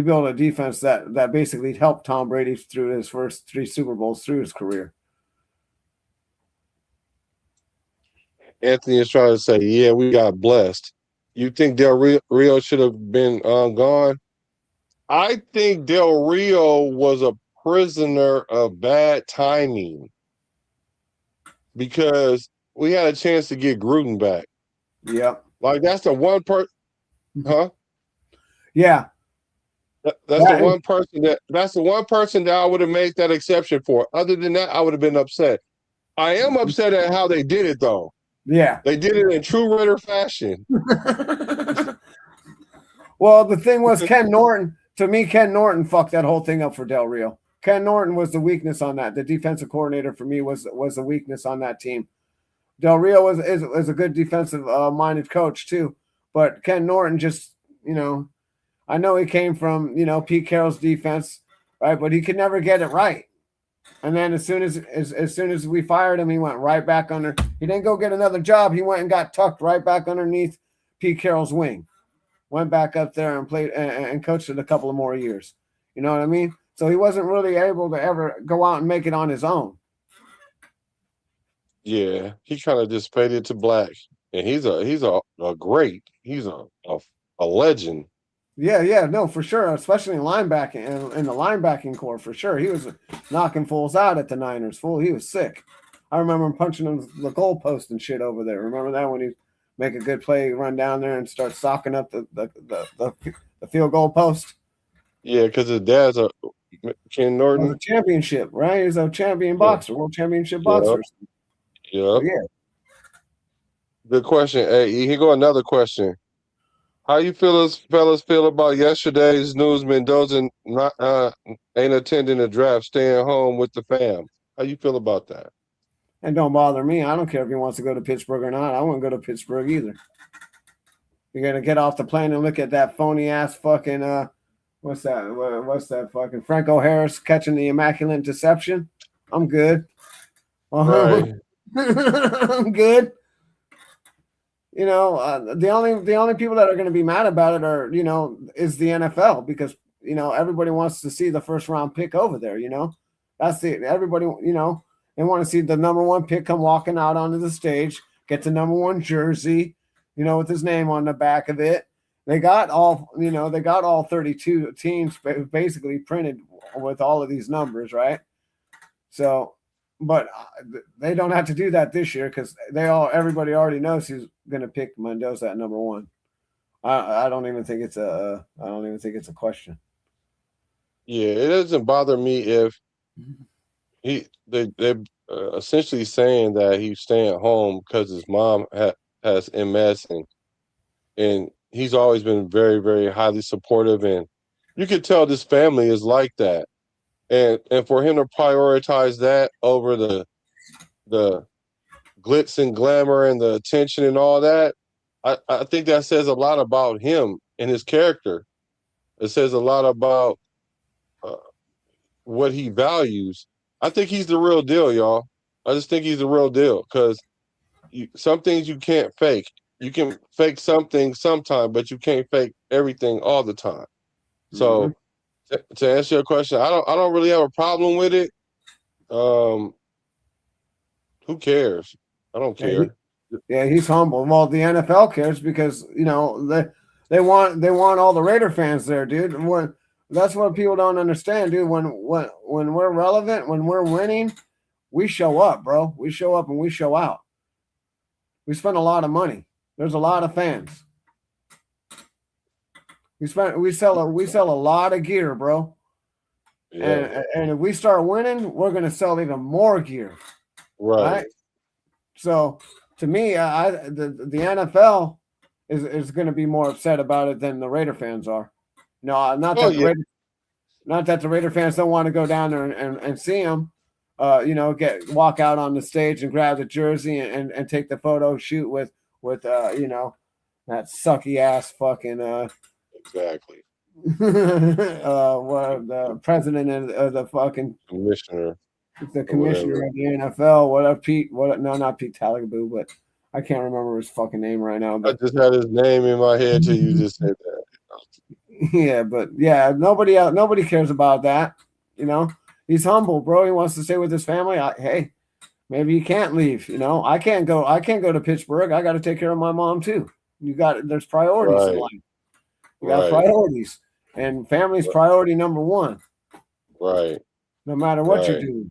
built a defense that basically helped Tom Brady through his first 3 Super Bowls through his career. Anthony is trying to say, yeah, we got blessed. You think Del Rio should have been gone? I think Del Rio was a prisoner of bad timing because we had a chance to get Gruden back. Yep. Like that's the one person, huh? Yeah. That's the one person that I would have made that exception for. Other than that, I would have been upset. I am upset at how they did it, though. Yeah. They did it in true Raider fashion. Well, the thing was, Ken Norton fucked that whole thing up for Del Rio. Ken Norton was the weakness on that. The defensive coordinator for me was the weakness on that team. Del Rio is a good defensive minded coach too, but Ken Norton just, I know he came from, Pete Carroll's defense, right? But he could never get it right. And then as soon as we fired him, he went right back under. He didn't go get another job. He went and got tucked right back underneath Pete Carroll's wing. Went back up there and played and coached it a couple of more years. You know what I mean? So he wasn't really able to ever go out and make it on his own. Yeah, he kind of just faded to black, and he's a great. He's a legend. Yeah, no, for sure, especially in linebacking and in the linebacking core, for sure. He was knocking fools out at the Niners. He was sick. I remember him punching him the goalpost and shit over there. Remember that when he make a good play, run down there and start socking up the field goal post? Yeah, because his dad's a Ken of the Norton. championship, right? He's a champion Yeah. boxer, world championship Yep. boxer. So, Yep. yeah. Good question. Hey, here go another question. How you fellas feel about yesterday's news? Mendoza not ain't attending the draft, staying home with the fam. How you feel about that? And don't bother me. I don't care if he wants to go to Pittsburgh or not. I wouldn't go to Pittsburgh either. You're gonna get off the plane and look at that phony ass fucking what's that? What's that fucking Franco Harris catching the immaculate deception? I'm good. Right. I'm good. You know, the only people that are going to be mad about it are, you know, is the NFL, because, you know, everybody wants to see the first round pick over there. You know, that's everybody. You know, they want to see the number one pick come walking out onto the stage, get the number one jersey, you know, with his name on the back of it. They got all, you know, they got all 32 teams basically printed with all of these numbers, right? So, but they don't have to do that this year because everybody already knows who's going to pick Mendoza at number one. I don't even think it's a question. Yeah, it doesn't bother me if they're essentially saying that he's staying home because his mom has MS, and he's always been very, very highly supportive, and you could tell this family is like that. And for him to prioritize that over the glitz and glamour and the attention and all that, I think that says a lot about him and his character. It says a lot about uh, what he values. I think he's the real deal, y'all. I just think he's the real deal because some things you can't fake. You can fake something sometime, but you can't fake everything all the time. Mm-hmm. So to answer your question, I don't really have a problem with it. Um, who cares? I don't care. Yeah, he's humble. Well, the NFL cares because, you know, they want all the Raider fans there, dude. That's what people don't understand, dude. When we're relevant, when we're winning, we show up, bro. We show up and we show out. We spend a lot of money. There's a lot of fans. We sell a lot of gear, bro. Yeah. And if we start winning, we're gonna sell even more gear. Right? So to me, the NFL is going to be more upset about it than the Raider fans are. No, not that the Raider fans don't want to go down there and see him. You know, walk out on the stage and grab the jersey and take the photo shoot with you know, that sucky ass fucking Exactly. what the president of the fucking Commissioner. the commissioner of the NFL. No, not Pete Talagaboo, but I can't remember his fucking name right now. I But just had his name in my head till you just said that. yeah, but yeah, nobody cares about that. You know, he's humble, bro. He wants to stay with his family. Hey, maybe he can't leave. You know, I can't go to Pittsburgh. I got to take care of my mom too. There's priorities in life. You got priorities, and family's priority number one. Right. No matter what you're doing.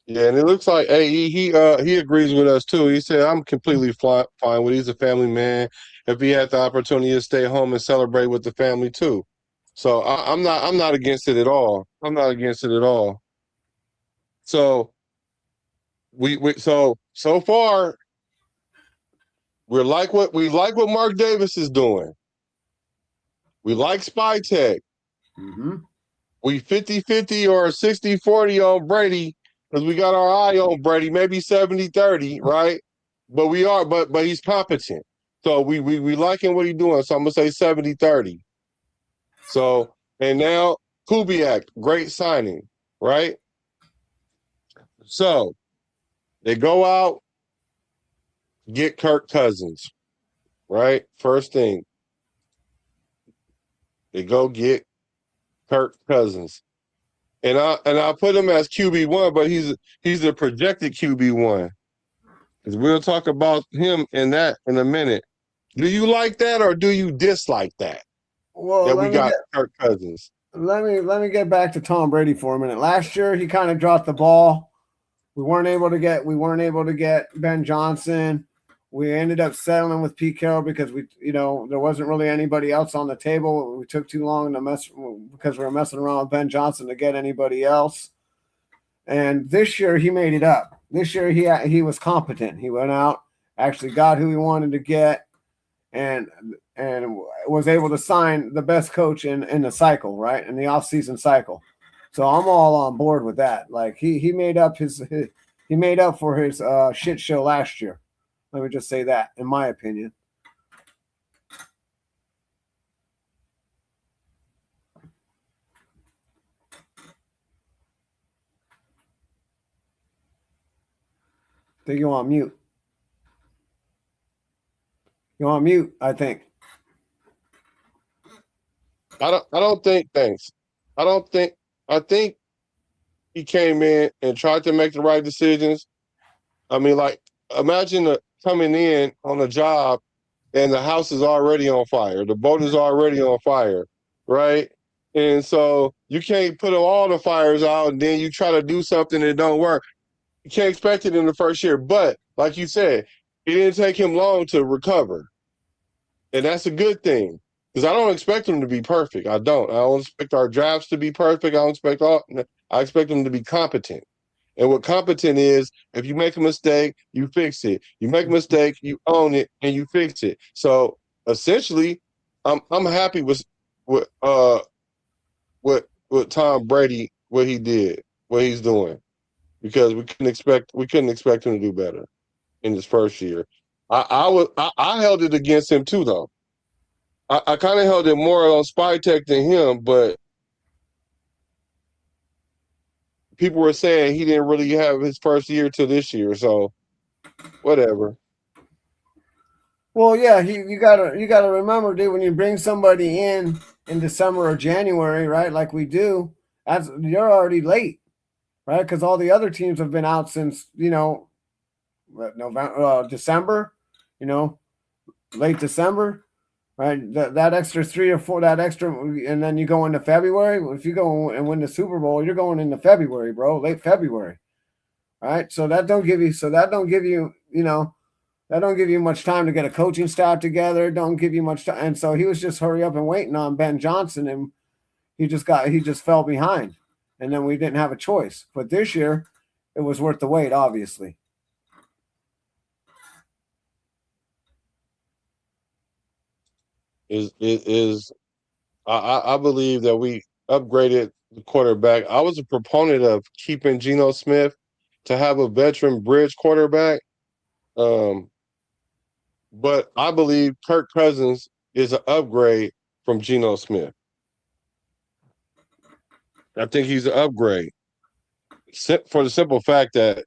Yeah, and it looks like he agrees with us too. He said, "I'm completely fine with. He's a family man. If he had the opportunity to stay home and celebrate with the family too, so I'm not against it at all. I'm not against it at all. So so far we like what Mark Davis is doing. We like Spy Tech. Mm-hmm. We 50-50 or 60-40 on Brady because we got our eye on Brady, maybe 70-30, right? But he's competent. So we liking what he's doing. So I'm gonna say 70-30. So and now Kubiak, great signing, right? So they go out, get Kirk Cousins, right? First thing. They go get Kirk Cousins. And I put him as QB1, but he's a projected QB1. Because we'll talk about him in a minute. Do you like that or do you dislike that? Well, that we got Kirk Cousins. Let me get back to Tom Brady for a minute. Last year he kind of dropped the ball. We weren't able to get Ben Johnson We ended up settling with Pete Carroll because there wasn't really anybody else on the table. We took too long because we were messing around with Ben Johnson to get anybody else. And this year he made it up. This year he was competent. He went out, actually got who he wanted to get, and was able to sign the best coach in the cycle, right? In the offseason cycle. So I'm all on board with that. Like he made up he made up for his shit show last year. Let me just say that, in my opinion. I think you're on mute. You're on mute, I think. I don't think thanks. I think he came in and tried to make the right decisions. I mean, like, imagine coming in on a job and the house is already on fire. The boat is already on fire, right? And so you can't put all the fires out and then you try to do something that don't work. You can't expect it in the first year. But like you said, it didn't take him long to recover. And that's a good thing. Because I don't expect him to be perfect. I don't expect our drafts to be perfect. I expect them to be competent. And what competent is, if you make a mistake, you fix it. You make a mistake, you own it, and you fix it. So essentially, I'm happy with Tom Brady, what he did, what he's doing, because we couldn't expect him to do better in his first year. I held it against him too, though. I kind of held it more on Spy Tech than him, but people were saying he didn't really have his first year till this year, so whatever. Well, yeah, you gotta remember, dude, when you bring somebody in December or January, right, like we do, you're already late, right? Because all the other teams have been out since November, December, late December, right? That extra 3 or 4, and then you go into February. If you go and win the Super Bowl, you're going into February, bro, late February, right? So that don't give you, that don't give you much time to get a coaching staff together. Don't give you much time, and so he was just hurry up and waiting on Ben Johnson, and he just fell behind, and then we didn't have a choice. But this year, it was worth the wait, obviously. I believe that we upgraded the quarterback. I was a proponent of keeping Geno Smith to have a veteran bridge quarterback. But I believe Kirk Cousins is an upgrade from Geno Smith. I think he's an upgrade for the simple fact that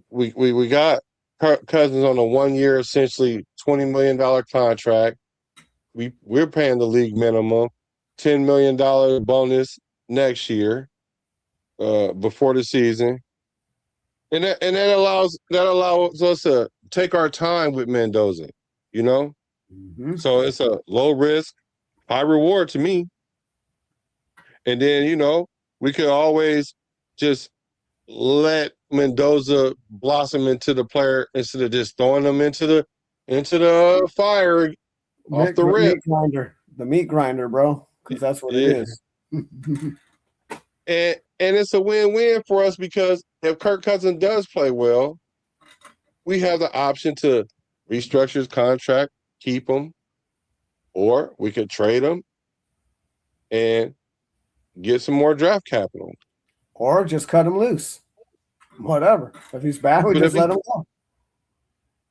we got Kirk Cousins on a 1-year, essentially $20 million contract. We're paying the league minimum, $10 million bonus next year, before the season, and that allows us to take our time with Mendoza, you know. Mm-hmm. So it's a low risk, high reward to me. And then we could always just let Mendoza blossom into the player instead of just throwing them into the fire off the rip. The meat grinder, bro, because that's what it is. And it's a win-win for us because if Kirk Cousins does play well, we have the option to restructure his contract, keep him, or we could trade him and get some more draft capital. Or just cut him loose. Whatever. If he's bad, we just let him go.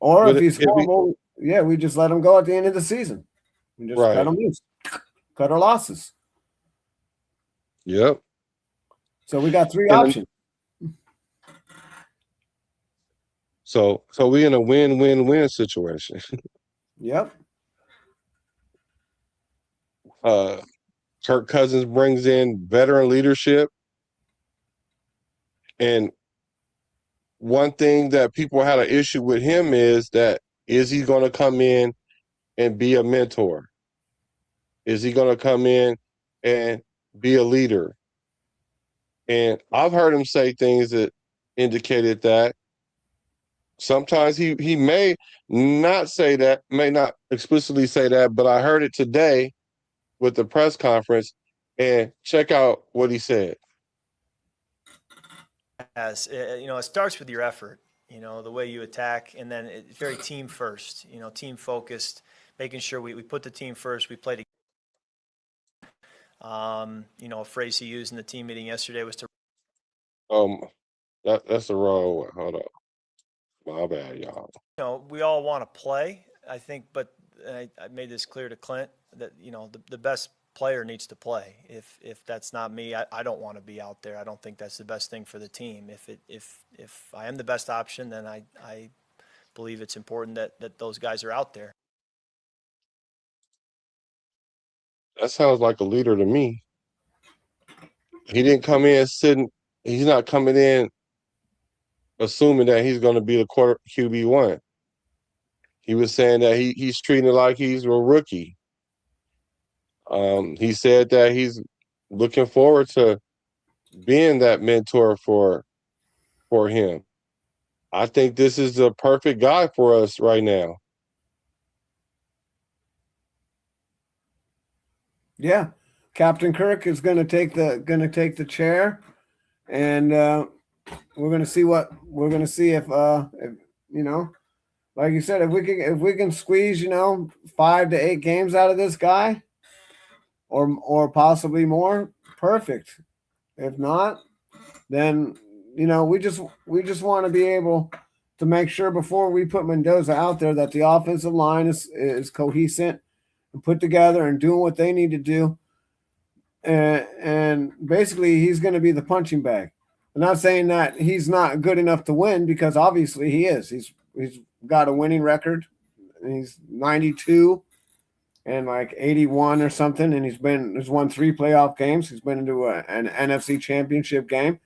Or if he's horrible, we just let him go at the end of the season. We just cut him loose. Cut our losses. Yep. So we got 3 options. So we in a win-win-win situation. Yep. Kirk Cousins brings in veteran leadership. And one thing that people had an issue with him is he going to come in and be a mentor? Is he going to come in and be a leader? And I've heard him say things that indicated that. Sometimes he may not say that, may not explicitly say that, but I heard it today with the press conference, and check out what he said. As it starts with your effort, the way you attack, and then it's very team first, team focused, making sure we put the team first. We played. A phrase he used in the team meeting yesterday was to. That's the wrong one. Hold on. My bad, y'all. We all want to play, I think, but I made this clear to Klint that, the best player needs to play. If that's not me, I don't want to be out there. I don't think that's the best thing for the team. If I am the best option, then I believe it's important that those guys are out there. That sounds like a leader to me. He didn't come in sitting. He's not coming in assuming that he's going to be the quarter QB1. He was saying that he's treating it like he's a rookie. He said that he's looking forward to being that mentor for him. I think this is the perfect guy for us right now. Yeah, Captain Kirk is going to take the chair, and we're going to see if like you said, if we can squeeze 5 to 8 games out of this guy, or possibly more, perfect. If not, then we just want to be able to make sure before we put Mendoza out there that the offensive line is cohesive and put together and doing what they need to do. And basically, he's going to be the punching bag. I'm not saying that he's not good enough to win, because obviously he is. He's got a winning record. He's 92 and like 81 or something, and he's won 3 playoff games. He's been into an NFC championship game.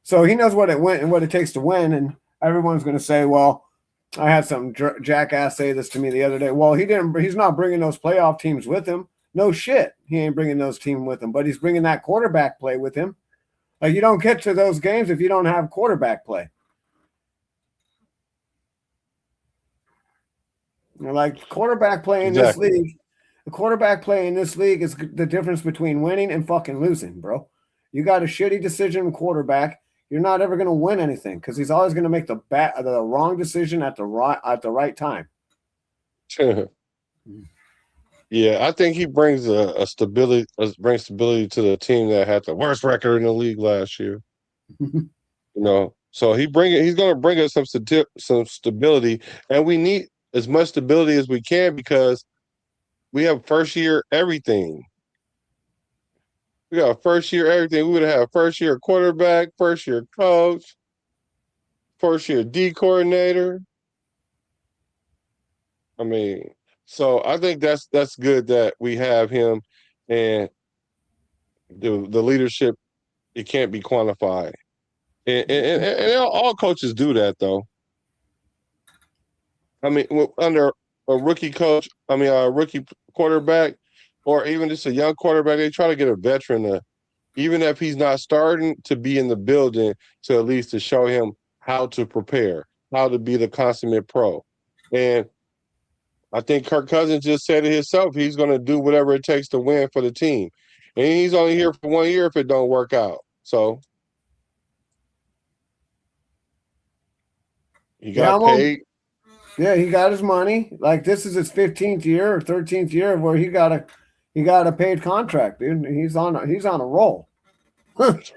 So he knows what it takes to win, and everyone's going to say, well, I had some jackass say this to me the other day. Well, he's not bringing those playoff teams with him. No shit. He ain't bringing those teams with him, but he's bringing that quarterback play with him. Like, you don't get to those games if you don't have quarterback play. Like, quarterback play in this league, the quarterback play in this league is the difference between winning and fucking losing, bro. You got a shitty decision quarterback, you're not ever going to win anything, because he's always going to make the wrong decision at the right time. Yeah, I think he brings a stability to the team that had the worst record in the league last year. So he's going to bring us some stability, and we need as much stability as we can, because we have first year everything. We got first year everything. We would have first year quarterback, first year coach, first year D coordinator. I mean, so I think that's good that we have him, and the leadership, it can't be quantified. And all coaches do that, though. I mean, under a rookie coach, a rookie quarterback, or even just a young quarterback, they try to get a veteran to, even if he's not starting, to be in the building, to at least to show him how to prepare, how to be the consummate pro. And I think Kirk Cousins just said it himself. He's going to do whatever it takes to win for the team. And he's only here for 1 year if it don't work out. So he got paid. Yeah, he got his money. Like, this is his 15th year or 13th year where he got a paid contract, dude. He's on a roll.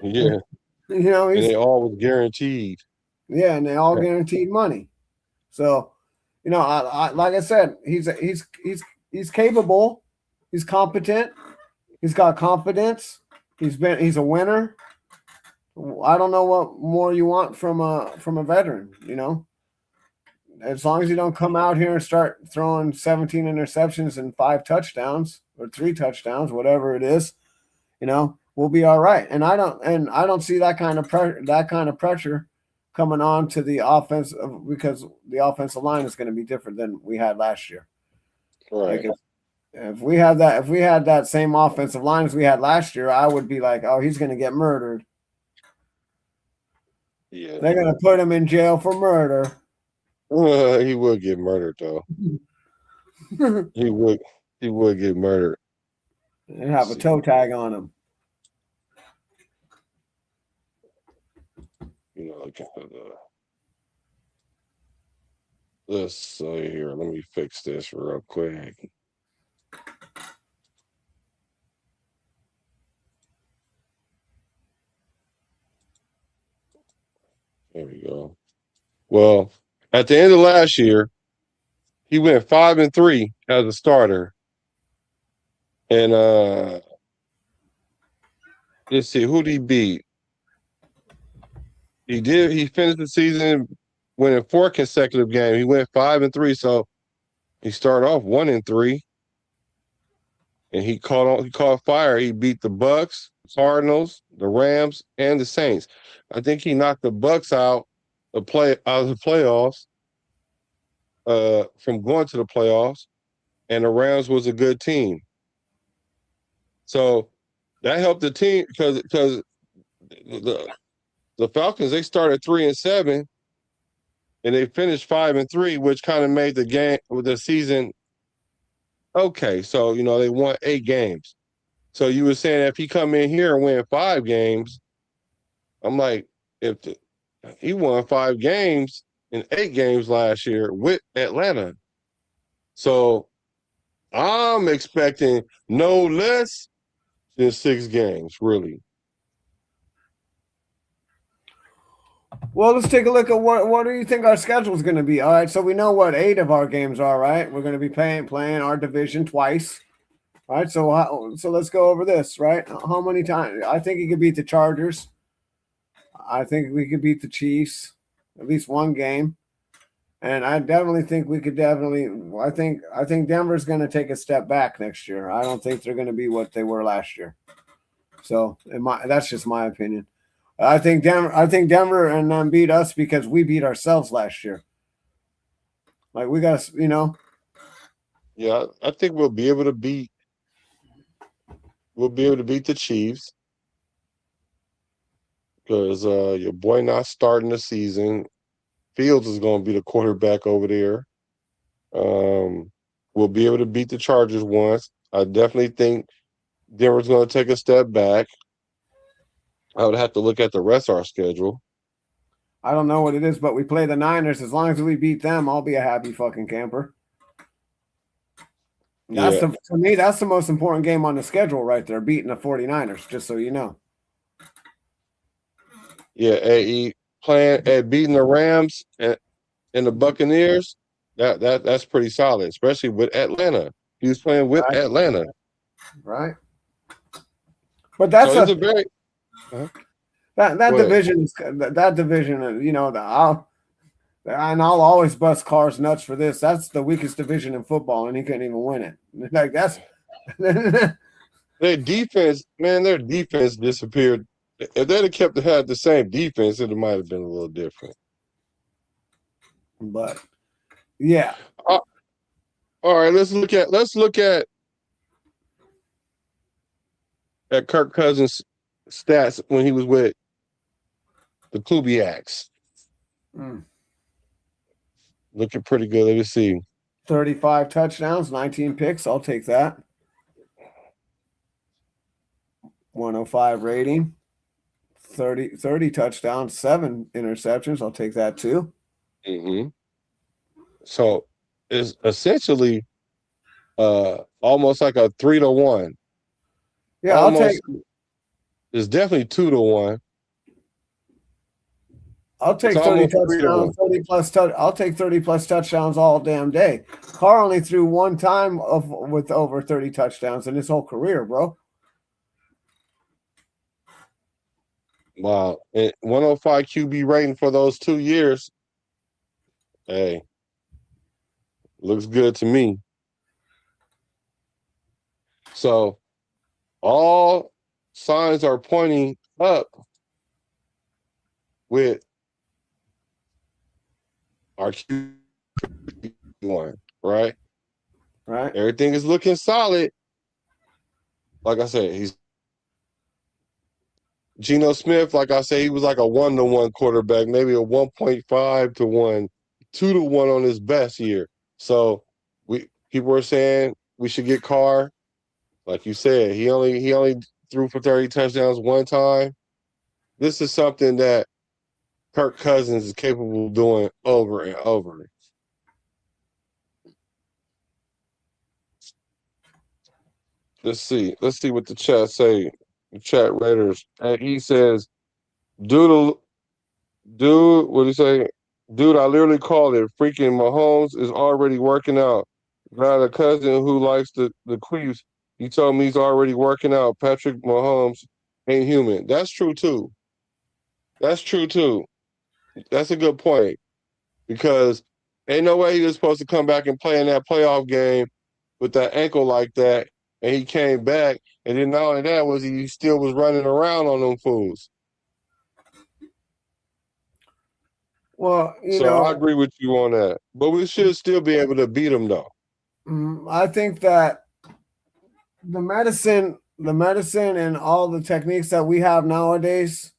Yeah. And they all was guaranteed. Yeah, and they all guaranteed money. So, I like I said, he's capable, he's competent, he's got confidence, he's a winner. I don't know what more you want from a veteran, As long as you don't come out here and start throwing 17 interceptions and 5 touchdowns or 3 touchdowns, whatever it is, we'll be all right. And I don't see that kind of pressure coming on to the offense, because the offensive line is going to be different than we had last year. Right. Like, if we had that same offensive line as we had last year, I would be like, oh, he's going to get murdered. Yeah. They're going to put him in jail for murder. He would get murdered though. He would. He would get murdered. And have a See, toe tag on him. look at let's see here. Let me fix this real quick. There we go. Well, at the end of last year, he went 5-3 as a starter. And let's see, who did he beat? He finished the season winning 4 consecutive games. He went 5-3, so he started off 1-3. And he caught fire. He beat the Bucks, Cardinals, the Rams, and the Saints. I think he knocked the Bucks out of the playoffs, from going to the playoffs, and the Rams was a good team. So that helped the team because the Falcons, they started 3-7 and they finished 5-3, which kind of made the season okay. So they won 8 games. So you were saying if he come in here and win 5 games, I'm like, he won 5 games in 8 games last year with Atlanta. So I'm expecting no less than 6 games, really. Well, let's take a look at what do you think our schedule is going to be? All right, so we know what 8 of our games are, right? We're going to be playing our division twice. All right, so let's go over this, right? How many times? I think he could beat the Chargers. I think we could beat the Chiefs at least one game. And I definitely think I think Denver's going to take a step back next year. I don't think they're going to be what they were last year. So that's just my opinion. I think Denver and them beat us because we beat ourselves last year. Like we got to, Yeah, I think we'll be able to beat the Chiefs because your boy not starting the season. Fields is going to be the quarterback over there. We'll be able to beat the Chargers once. I definitely think Denver's going to take a step back. I would have to look at the rest of our schedule. I don't know what it is, but we play the Niners. As long as we beat them, I'll be a happy fucking camper. To me, that's the most important game on the schedule right there, beating the 49ers, just so you know. Yeah, beating the Rams and the Buccaneers, that's pretty solid, especially with Atlanta. He was playing with Atlanta. Right. But that's so it's a very that division, I'll always bust Carr's nuts for this. That's the weakest division in football, and he couldn't even win it. Like that's their defense disappeared. If they'd have had the same defense, it might have been a little different. But yeah. All right, let's look at Kirk Cousins' stats when he was with the Kubiaks. Looking pretty good. Let me see. 35 touchdowns, 19 picks. I'll take that. 105 rating. 30 touchdowns, 7 interceptions. I'll take that too. Mm-hmm. So it's essentially almost like a 3-1. Yeah, It's definitely 2-1. I'll take 30 touchdowns, 30 plus I'll take 30 plus touchdowns all damn day. Carr only threw one time with over 30 touchdowns in his whole career, bro. Wow. And 105 QB rating for those 2 years. Hey. Looks good to me. So all signs are pointing up with our QB1, right? Right. Everything is looking solid. Like I said, he's Geno Smith, like I say, he was like a 1-to-1 quarterback, maybe a 1.5 to 1 2-1 on his best year. So people were saying we should get Carr. Like you said, he only threw for 30 touchdowns one time. This is something that Kirk Cousins is capable of doing over and over. Let's see. Let's see what the chat say. The chat Raiders. And he says, dude, what do you say? Dude, I literally called it. Freaking Mahomes is already working out. Got a cousin who likes the Queefs. He told me he's already working out. Patrick Mahomes ain't human. That's true too. That's true too. That's a good point. Because ain't no way he was supposed to come back and play in that playoff game with that ankle like that. And he came back. And then not only that was he still was running around on them fools. Well, So I agree with you on that. But we should still be able to beat them though. I think that the medicine and all the techniques that we have nowadays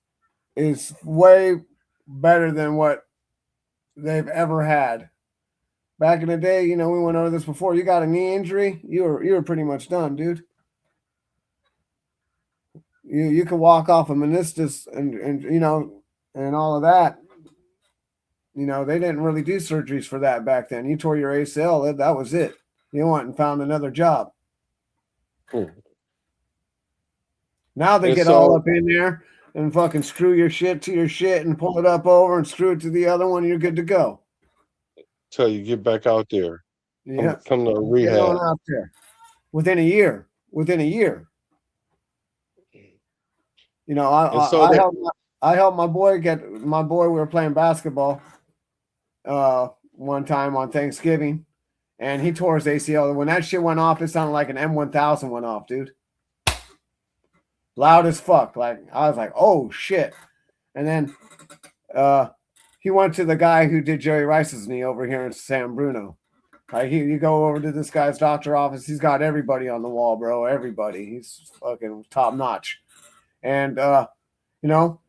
is way better than what they've ever had. Back in the day, we went over this before. You got a knee injury, you were pretty much done, dude. You could walk off a meniscus and all of that. They didn't really do surgeries for that back then. You tore your ACL, that was it. You went and found another job. Now they get all up in there and fucking screw your shit to your shit and pull it up over and screw it to the other one. And you're good to go. Tell you get back out there. Yeah, come to rehab. Get on out there within a year. I helped my boy we were playing basketball one time on Thanksgiving, and he tore his ACL. When that shit went off, it sounded like an M1000 went off, dude. Loud as fuck. Like, I was like, oh shit. And then he went to the guy who did Jerry Rice's knee over here in San Bruno. Like, you go over to this guy's doctor office, he's got everybody on the wall, bro. Everybody. He's fucking top notch. And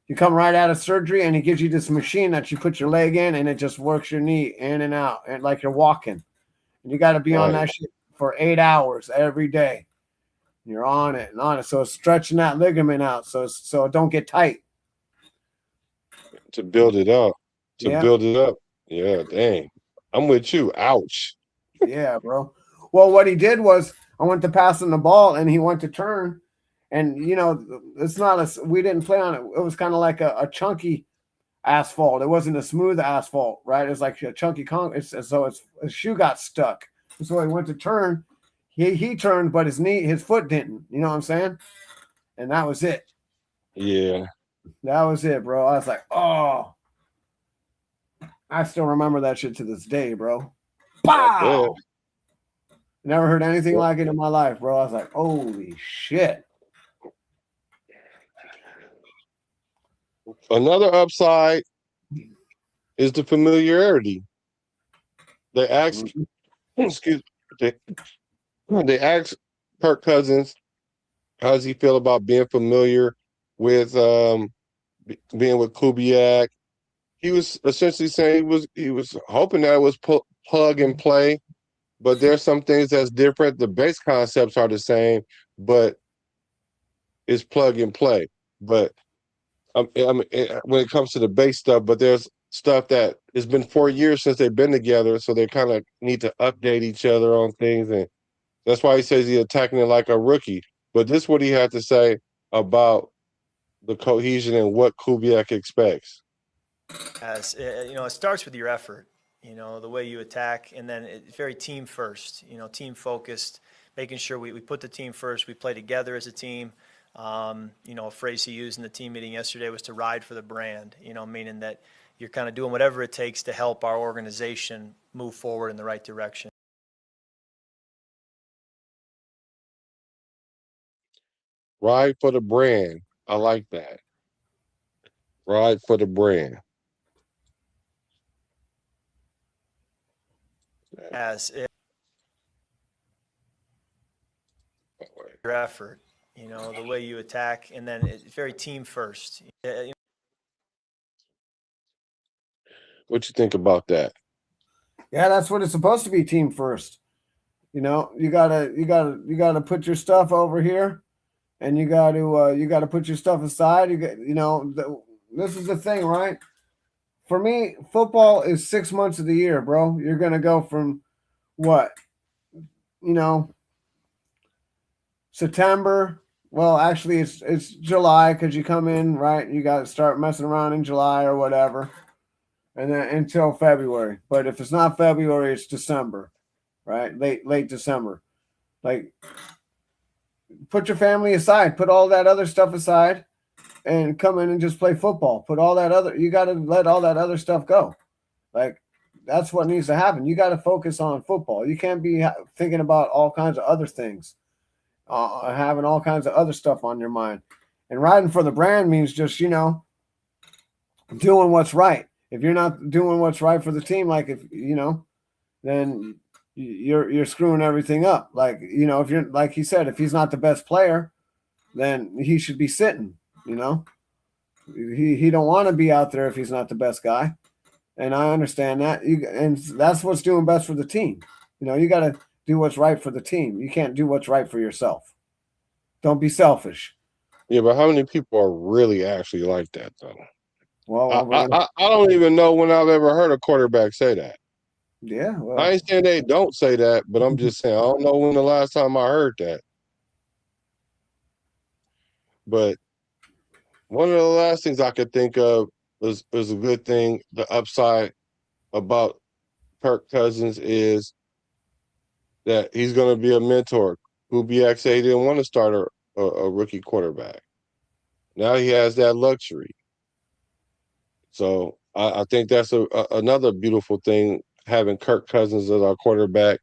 you come right out of surgery and he gives you this machine that you put your leg in and it just works your knee in and out and like you're walking. And you got to be on that shit for 8 hours every day. You're on it and on it. So it's stretching that ligament out so it don't get tight. To build it up. Yeah, dang. I'm with you. Ouch. Yeah, bro. Well, what he did was I went to pass him the ball and he went to turn. And, it's not we didn't play on it. It was kind of like a chunky asphalt. It wasn't a smooth asphalt, right? It's like a chunky concrete. So his shoe got stuck. So he went to turn. He turned, but his foot didn't. You know what I'm saying? And that was it. Yeah. That was it, bro. I was like, oh. I still remember that shit to this day, bro. Pow! Never heard anything like it in my life, bro. I was like, holy shit. Another upside is the familiarity. They asked, they asked Kirk Cousins, how does he feel about being familiar with being with Kubiak? He was essentially saying he was hoping that it was plug and play, but there's some things that's different. The base concepts are the same, but it's plug and play. But when it comes to the base stuff, but there's stuff that it's been 4 years since they've been together, so they kind of need to update each other on things, and that's why he says he's attacking it like a rookie. But this is what he had to say about the cohesion and what Kubiak expects. As it starts with your effort, the way you attack, and then it's very team first, team focused, making sure we put the team first. We play together as a team. A phrase he used in the team meeting yesterday was to ride for the brand, meaning that you're kind of doing whatever it takes to help our organization move forward in the right direction. Ride for the brand. I like that. Ride for the brand. As your effort, the way you attack, and then it's very team first. What you think about that? Yeah, that's what it's supposed to be. Team first. You gotta put your stuff over here, and you gotta put your stuff aside. This is the thing, right? For me, football is 6 months of the year, bro. You're gonna go from what you know September. Well, actually, it's July because you come in right. You got to start messing around in July or whatever, and then until February. But if it's not February, it's December, right? Late December. Like, put your family aside, put all that other stuff aside, and come in and just play football. Put all that other. You got to let all that other stuff go. Like, that's what needs to happen. You got to focus on football. You can't be thinking about all kinds of other things, having all kinds of other stuff on your mind. And riding for the brand means just doing what's right. If you're not doing what's right for the team, like if then you're screwing everything up. Like if you're like he said, if he's not the best player, then he should be sitting. He don't want to be out there if he's not the best guy. And I understand that. And that's what's doing best for the team. You got to do what's right for the team. You can't do what's right for yourself. Don't be selfish. Yeah, but how many people are really actually like that though? Well, I don't even know when I've ever heard a quarterback say that. yeah. I Well, ain't saying they don't say that, but I'm just saying I don't know when the last time I heard that. But one of the last things I could think of was a good thing. The upside about Kirk Cousins is that he's going to be a mentor. Kubiak said he didn't want to start a rookie quarterback. Now he has that luxury. So I think that's another beautiful thing, having Kirk Cousins as our quarterback.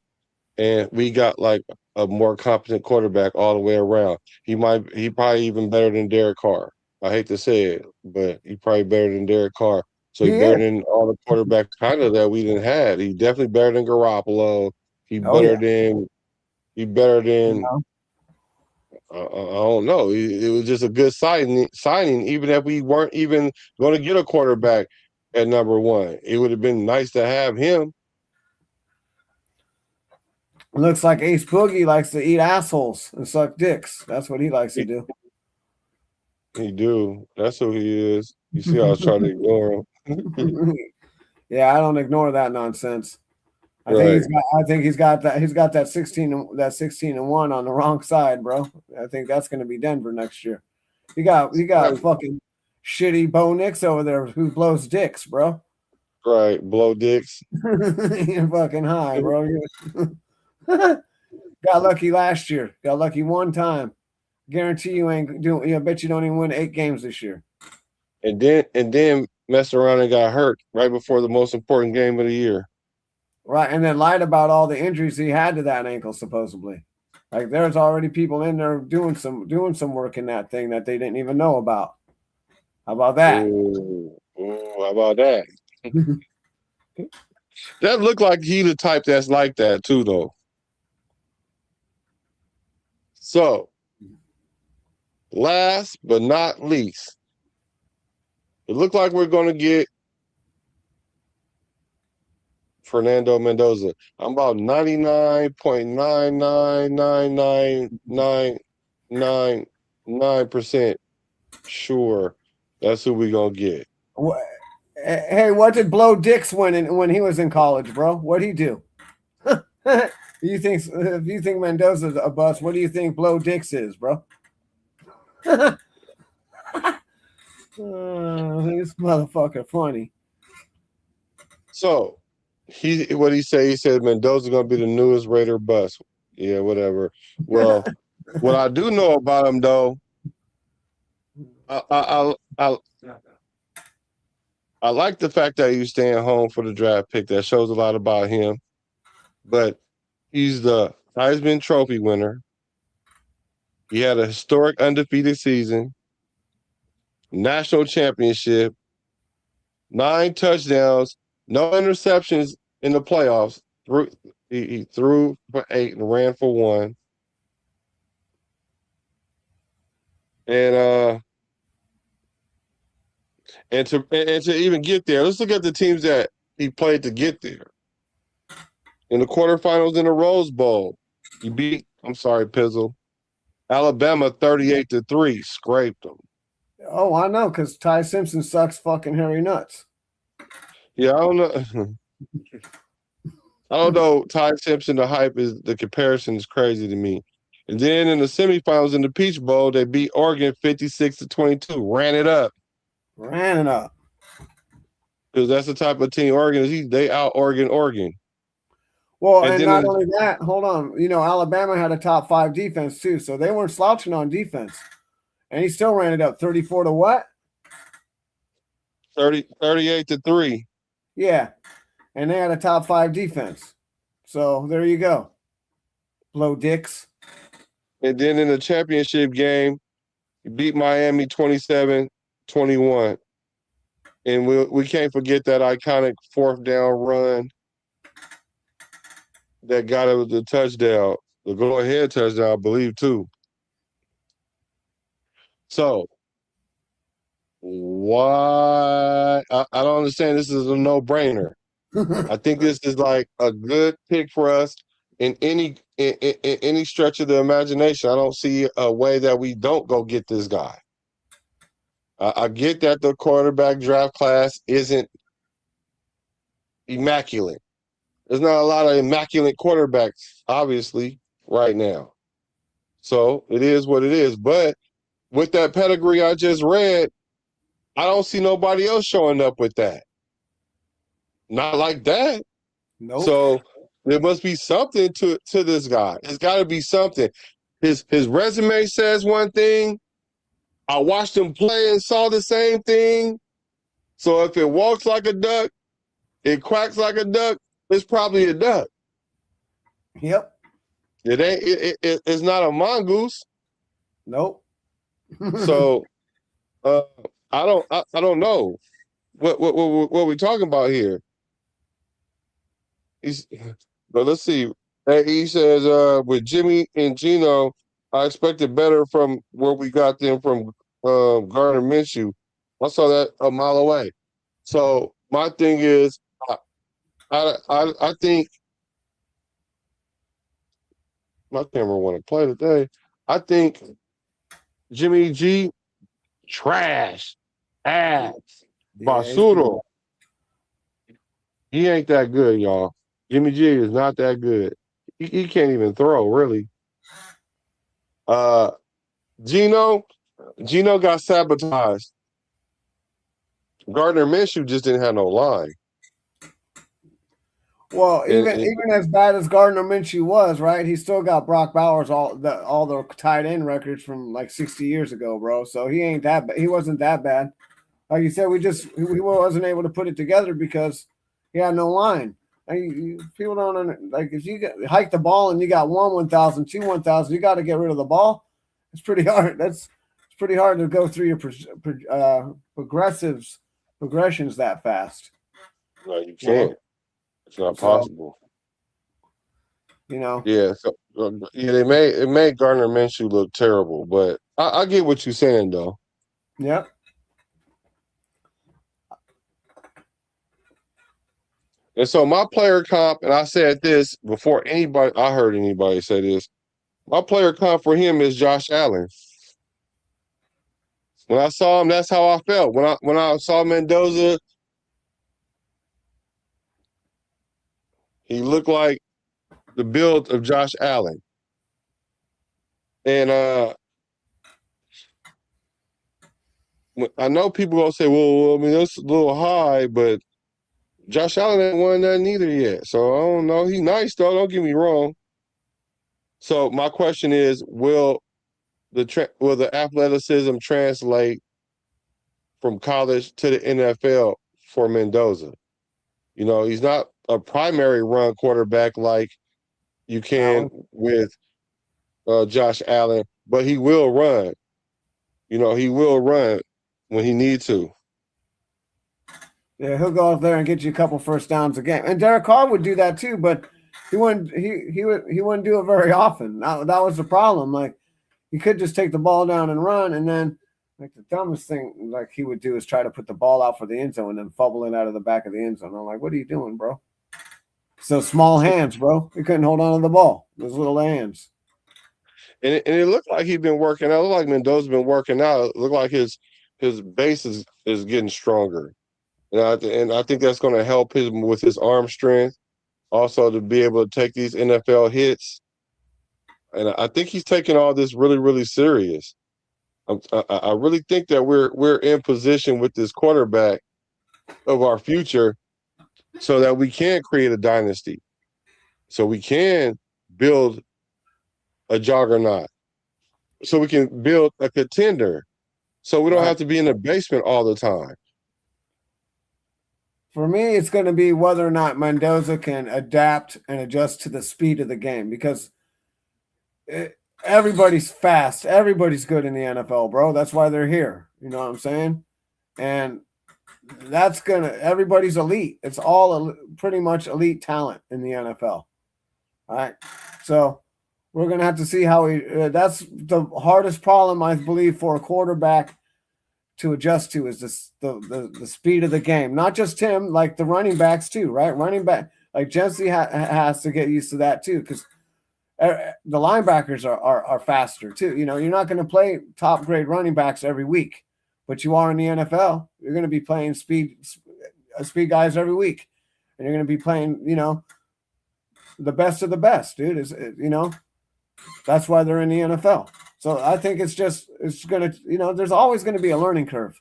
And we got like a more competent quarterback all the way around. He probably even better than Derek Carr. I hate to say it, but he probably better than Derek Carr. So he he better is. than all the quarterbacks kind of that we didn't have. He definitely better than Garoppolo. He Oh better yeah. than he better You than know? I don't know. It was just a good signing, even if we weren't even going to get a quarterback at number one. It would have been nice to have him. Looks like Ace Boogie likes to eat assholes and suck dicks. That's what he likes to He, do. he do. That's who he is. You see, I was trying to ignore him. Yeah, I don't ignore that nonsense. Right. I think he's got that 16-1 on the wrong side, bro. I think that's going to be Denver next year. You got fucking shitty Bo Nix over there who blows dicks, bro. Right. Blow dicks. You're fucking high, bro. Got lucky last year. Got lucky one time. Guarantee you ain't doing. I bet you don't even win 8 games this year. And then messed around and got hurt right before the most important game of the year. Right, and then lied about all the injuries he had to that ankle, supposedly. Like there's already people in there doing some work in that thing that they didn't even know about. How about that? Ooh, how about that? That looked like he the type that's like that too, though. So, last but not least, it looked like we're going to get Fernando Mendoza. I'm about 99.9999999% sure that's who we're going to get. Hey, what did Blow Dix win when he was in college, bro? What'd he do? You think if you think Mendoza's a bust, what do you think Blow Dix is, bro? This motherfucker funny. So, what he said? He said Mendoza's going to be the newest Raider bust. Yeah, whatever. Well, what I do know about him, though, I like the fact that he's staying home for the draft pick. That shows a lot about him. But he's the Heisman Trophy winner. He had a historic undefeated season, national championship, 9 touchdowns, no interceptions in the playoffs. He threw for 8 and ran for 1. And and to even get there, let's look at the teams that he played to get there. in the quarterfinals in the Rose Bowl. You beat, I'm sorry, Pizzle. Alabama 38-3, scraped them. Oh, I know, because Ty Simpson sucks fucking hairy nuts. Yeah, I don't know. I don't know. Ty Simpson, the comparison is crazy to me. And then in the semifinals in the Peach Bowl, they beat Oregon 56-22, ran it up. Ran it up. Because that's the type of team Oregon is. They out Oregon. Well, And and then not only that, hold on. You know, Alabama had a top 5 defense too, so they weren't slouching on defense. And he still ran it up 34 to what? 38-3. Yeah. And they had a top 5 defense. So there you go. Blow dicks. And then in the championship game, you beat Miami 27-21. And we can't forget that iconic fourth down run that got it with the touchdown, the go-ahead touchdown, I believe, too. So why I don't understand. This is a no-brainer. I think this is like a good pick for us in any stretch of the imagination. I don't see a way that we don't go get this guy. I get that the quarterback draft class isn't immaculate. There's not a lot of immaculate quarterbacks, obviously, right now. So it is what it is. But with that pedigree I just read, I don't see nobody else showing up with that. Not like that. Nope. So there must be something to this guy. There's got to be something. His resume says one thing. I watched him play and saw the same thing. So if it walks like a duck, it quacks like a duck, it's probably a duck. Yep. It ain't. It's not a mongoose. Nope. So I don't know what we talking about here. But let's see. He says with Jimmy and Gino, I expected better from where we got them from Gardner Minshew. I saw that a mile away. So my thing is, I think my camera want to play today. I think Jimmy G trash ass basuro. He ain't that good, y'all. Jimmy G is not that good. He can't even throw, really. Gino got sabotaged. Gardner Minshew just didn't have no line. Well, even as bad as Gardner Minshew was, right? He still got Brock Bowers all the tight end records from like 60 years ago, bro. So he ain't that bad. He wasn't that bad. Like you said, he wasn't able to put it together because he had no line. People don't like if you hike the ball and you got 1,000, 1,000, you got to get rid of the ball. It's pretty hard. It's pretty hard to go through your progressions that fast. No, you can't. It's not possible. You know. Yeah. So it made Gardner Minshew look terrible, but I get what you're saying though. Yep. And so my player comp, and I said this before I heard anybody say this. My player comp for him is Josh Allen. When I saw him, that's how I felt. When I saw Mendoza, he looked like the build of Josh Allen. And I know people gonna say, well, I mean, that's a little high, but Josh Allen ain't won nothing either yet. So I don't know. He's nice though, don't get me wrong. So my question is, will the athleticism translate from college to the NFL for Mendoza? You know, he's not a primary run quarterback like you can with Josh Allen, but he will run. You know, he will run when he needs to. Yeah, he'll go out there and get you a couple first downs a game. And Derek Carr would do that too, but he wouldn't do it very often. That was the problem. Like he could just take the ball down and run, and then like the dumbest thing like he would do is try to put the ball out for the end zone and then fumble it out of the back of the end zone. I'm like, what are you doing, bro? So small hands, bro. He couldn't hold on to the ball. Those little hands. And it looked like he'd been working out. It looked like Mendoza's been working out. It looked like his base is getting stronger. And I think that's going to help him with his arm strength, also to be able to take these NFL hits. And I think he's taking all this really, really serious. I really think that we're in position with this quarterback of our future, so that we can create a dynasty, so we can build a juggernaut, so we can build a contender, so we don't Right. have to be in the basement all the time. For me, it's going to be whether or not Mendoza can adapt and adjust to the speed of the game, because everybody's fast. Everybody's good in the NFL, bro. That's why they're here. You know what I'm saying? And everybody's elite. It's all pretty much elite talent in the NFL. All right. So we're going to have to see how that's the hardest problem, I believe, for a quarterback to adjust to, is the speed of the game. Not just him, like the running backs too, right? Running back, like Jesse has to get used to that too, because the linebackers are faster too. You know, you're not going to play top grade running backs every week, but you are in the NFL. You're going to be playing speed guys every week, and you're going to be playing, you know, the best of the best, dude. Is, you know, that's why they're in the NFL. So I think it's going to, you know, there's always going to be a learning curve.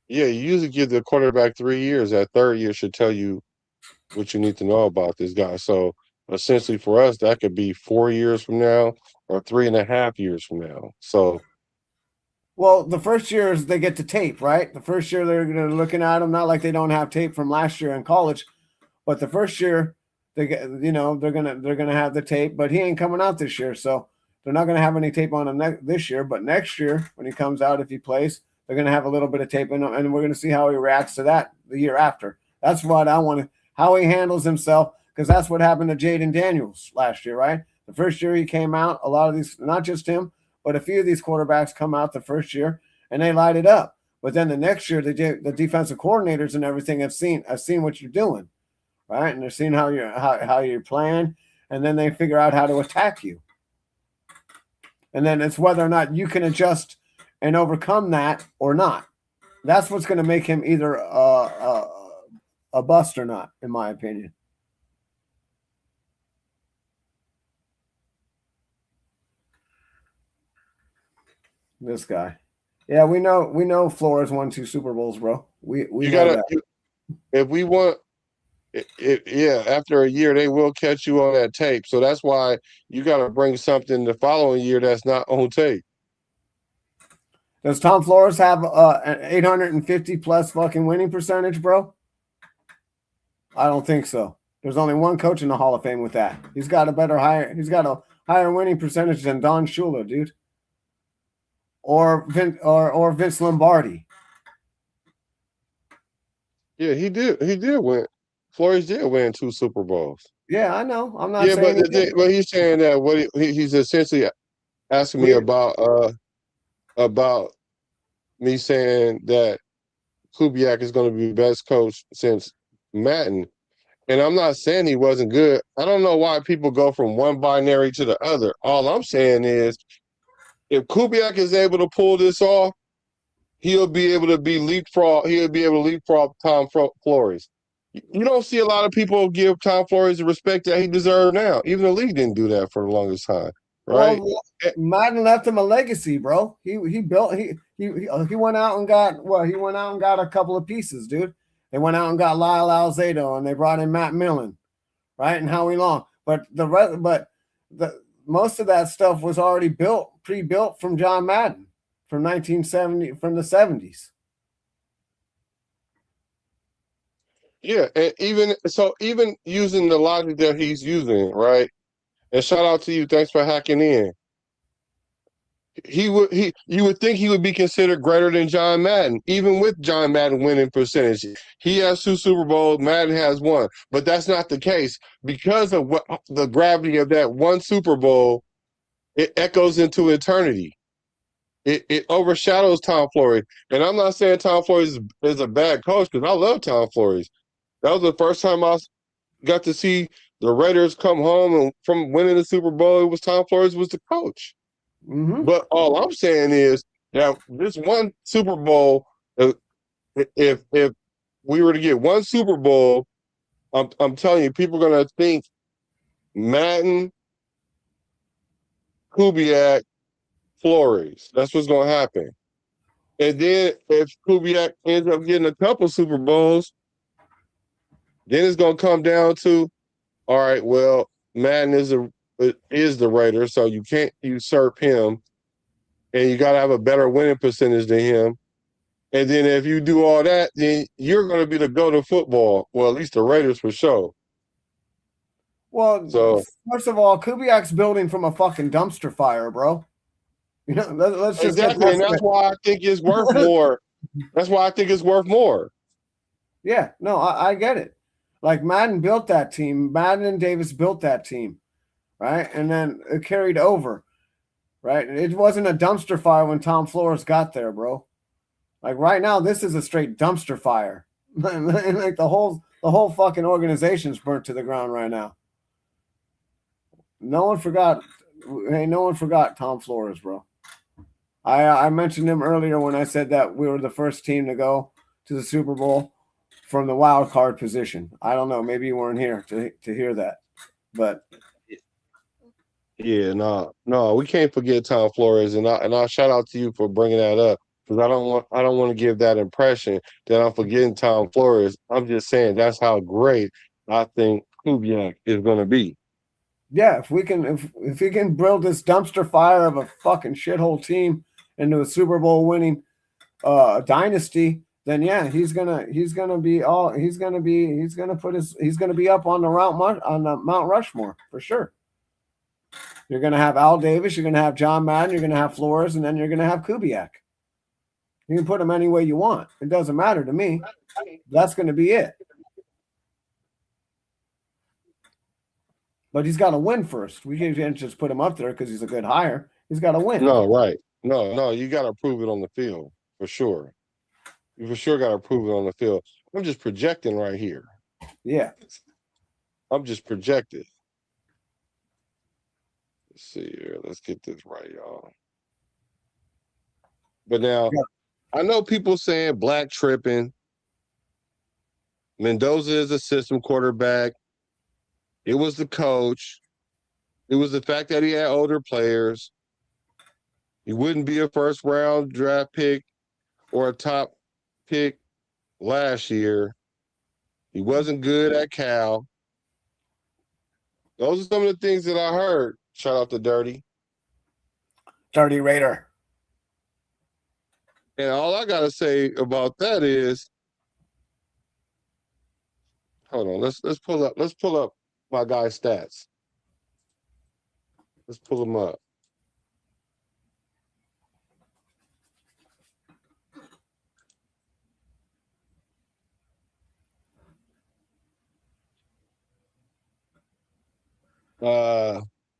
Yeah, you usually give the quarterback 3 years. That third year should tell you what you need to know about this guy. So essentially for us, that could be 4 years from now or 3.5 years from now. So, well, the first year is they get to tape, right? The first year they're looking at him, not like they don't have tape from last year in college, but the first year they get, you know, they're gonna have the tape, but he ain't coming out this year, so they're not gonna have any tape on him this year. But next year, when he comes out, if he plays, they're gonna have a little bit of tape in him, and we're gonna see how he reacts to that the year after. That's what I want to, how he handles himself, because that's what happened to Jaden Daniels last year, right? The first year he came out, a lot of these, not just him, but a few of these quarterbacks come out the first year and they light it up. But then the next year, the defensive coordinators and everything have seen what you're doing, right? And they're seeing how you're playing, and then they figure out how to attack you. And then it's whether or not you can adjust and overcome that or not. That's what's going to make him either a bust or not, in my opinion. This guy. Yeah, we know Flores won 2 Super Bowls, bro. We you know gotta, that. if we want, yeah, after a year, they will catch you on that tape. So that's why you got to bring something the following year that's not on tape. Does Tom Flores have an 850 plus fucking winning percentage, bro? I don't think so. There's only one coach in the Hall of Fame with that. He's got a higher winning percentage than Don Shula, dude. Or Vince Lombardi. Yeah, he did. He did win. Flores did win 2 Super Bowls. Yeah, I know. I'm not Yeah, but saying but he's saying that he's essentially asking me about me saying that Kubiak is going to be the best coach since Madden. And I'm not saying he wasn't good. I don't know why people go from one binary to the other. All I'm saying is, if Kubiak is able to pull this off, he'll be able to be leapfrog. He'll be able to leapfrog Tom Flores. You don't see a lot of people give Tom Flores the respect that he deserves now. Even the league didn't do that for the longest time, right? Well, Madden left him a legacy, bro. He went out and got a couple of pieces, dude. They went out and got Lyle Alzado, and they brought in Matt Millen, right, and Howie Long. But most of that stuff was already pre-built from John Madden from 1970, from the 70s. Yeah, and even using the logic that he's using, right? And shout out to you, thanks for hacking in. You would think he would be considered greater than John Madden, even with John Madden winning percentage. He has 2 Super Bowls, Madden has 1, but that's not the case because of the gravity of that 1 Super Bowl. It echoes into eternity. It overshadows Tom Flores, and I'm not saying Tom Flores is a bad coach, because I love Tom Flores. That was the first time I got to see the Raiders come home and from winning the Super Bowl. It was Tom Flores was the coach. Mm-hmm. But all I'm saying is that this one Super Bowl, uh, if we were to get one Super Bowl, I'm telling you, people are gonna think Madden, Kubiak, Flores. That's what's gonna happen. And then if Kubiak ends up getting a couple Super Bowls, then it's gonna come down to, all right, well, Madden is the Raider, so you can't usurp him, and you got to have a better winning percentage than him. And then if you do all that, then you're going to be the go to football. Well, at least the Raiders for sure. Well, So first of all, Kubiak's building from a fucking dumpster fire, bro. You know, let's just get exactly, that and that's straight. why I think it's worth more. That's why I think it's worth more. Yeah, no, I get it. Like Madden built that team. Madden and Davis built that team, right? And then it carried over, right? It wasn't a dumpster fire when Tom Flores got there, bro. Like right now, this is a straight dumpster fire. Like the whole fucking organization's burnt to the ground right now. No one forgot. Hey, no one forgot Tom Flores, bro. I mentioned him earlier when I said that we were the first team to go to the Super Bowl from the wild card position. I don't know. Maybe you weren't here to hear that, but Yeah, no, we can't forget Tom Flores, and I'll shout out to you for bringing that up because I don't want to give that impression that I'm forgetting Tom Flores. I'm just saying that's how great I think Kubiak is going to be. yeah, if we can build this dumpster fire of a fucking shithole team into a Super Bowl winning dynasty, then yeah, he's gonna be up on the Mount Rushmore for sure. You're gonna have Al Davis, you're gonna have John Madden, you're gonna have Flores, and then you're gonna have Kubiak. You can put them any way you want. It doesn't matter to me. That's gonna be it. But he's got to win first. We can't just put him up there because he's a good hire. He's got to win. No, right. No, you got to prove it on the field for sure. You for sure got to prove it on the field. I'm just projecting right here. Yeah. I'm just projecting. Let's see here. Let's get this right, y'all. But now, I know people saying black tripping. Mendoza is a system quarterback. It was the coach. It was the fact that he had older players. He wouldn't be a first round draft pick or a top pick last year. He wasn't good at Cal. Those are some of the things that I heard. Shout out to Dirty. Dirty Raider. And all I gotta say about that is, hold on, let's pull up my guy's stats. Let's pull him up.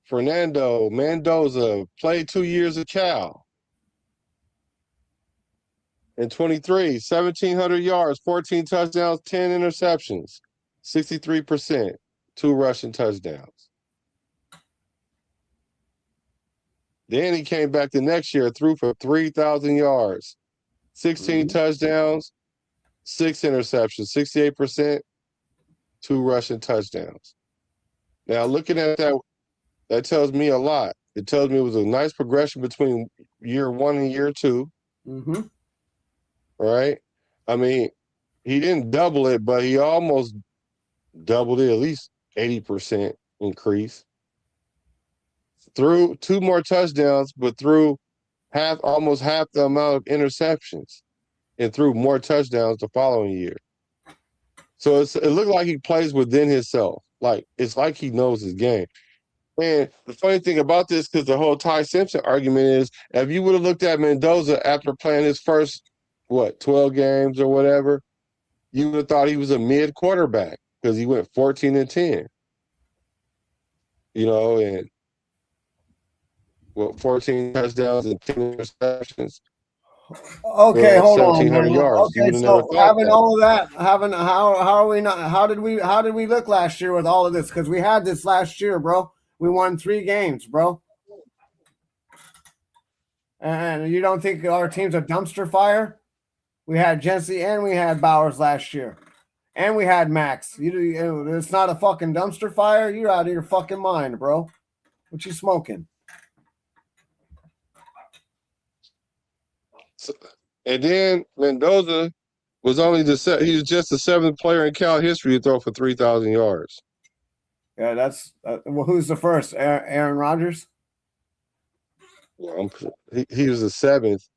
Fernando Mendoza played 2 years at Cal. In 23, 1,700 yards, 14 touchdowns, 10 interceptions, 63%, 2 rushing touchdowns. Then he came back the next year, threw for 3,000 yards, 16 touchdowns, 6 interceptions, 68%, 2 rushing touchdowns. Now, looking at that, that tells me a lot. It tells me it was a nice progression between year 1 and year 2. Mm-hmm. Right? I mean, he didn't double it, but he almost doubled it, at least 80% increase. Threw 2 more touchdowns, but threw almost half the amount of interceptions and threw more touchdowns the following year. So it looked like he plays within himself. Like it's like he knows his game. And the funny thing about this, because the whole Ty Simpson argument is, if you would have looked at Mendoza after playing his first 12 games or whatever, you would have thought he was a mid quarterback because he went 14-10. And 14 touchdowns and 10 interceptions. Okay, hold on, 1,700 man. yards. You Okay, would have never so thought having that. all of that, having how are we not? How did we look last year with all of this? Because we had this last year, bro. We won 3 games, bro. And you don't think our team's a dumpster fire? We had Jesse and we had Bowers last year, and we had Max. It's not a fucking dumpster fire. You're out of your fucking mind, bro. What you smoking? So, and then Mendoza was he was just the 7th player in Cal history to throw for 3,000 yards. Yeah, that's well, who's the first? Aaron Rodgers. Well, he was the 7th,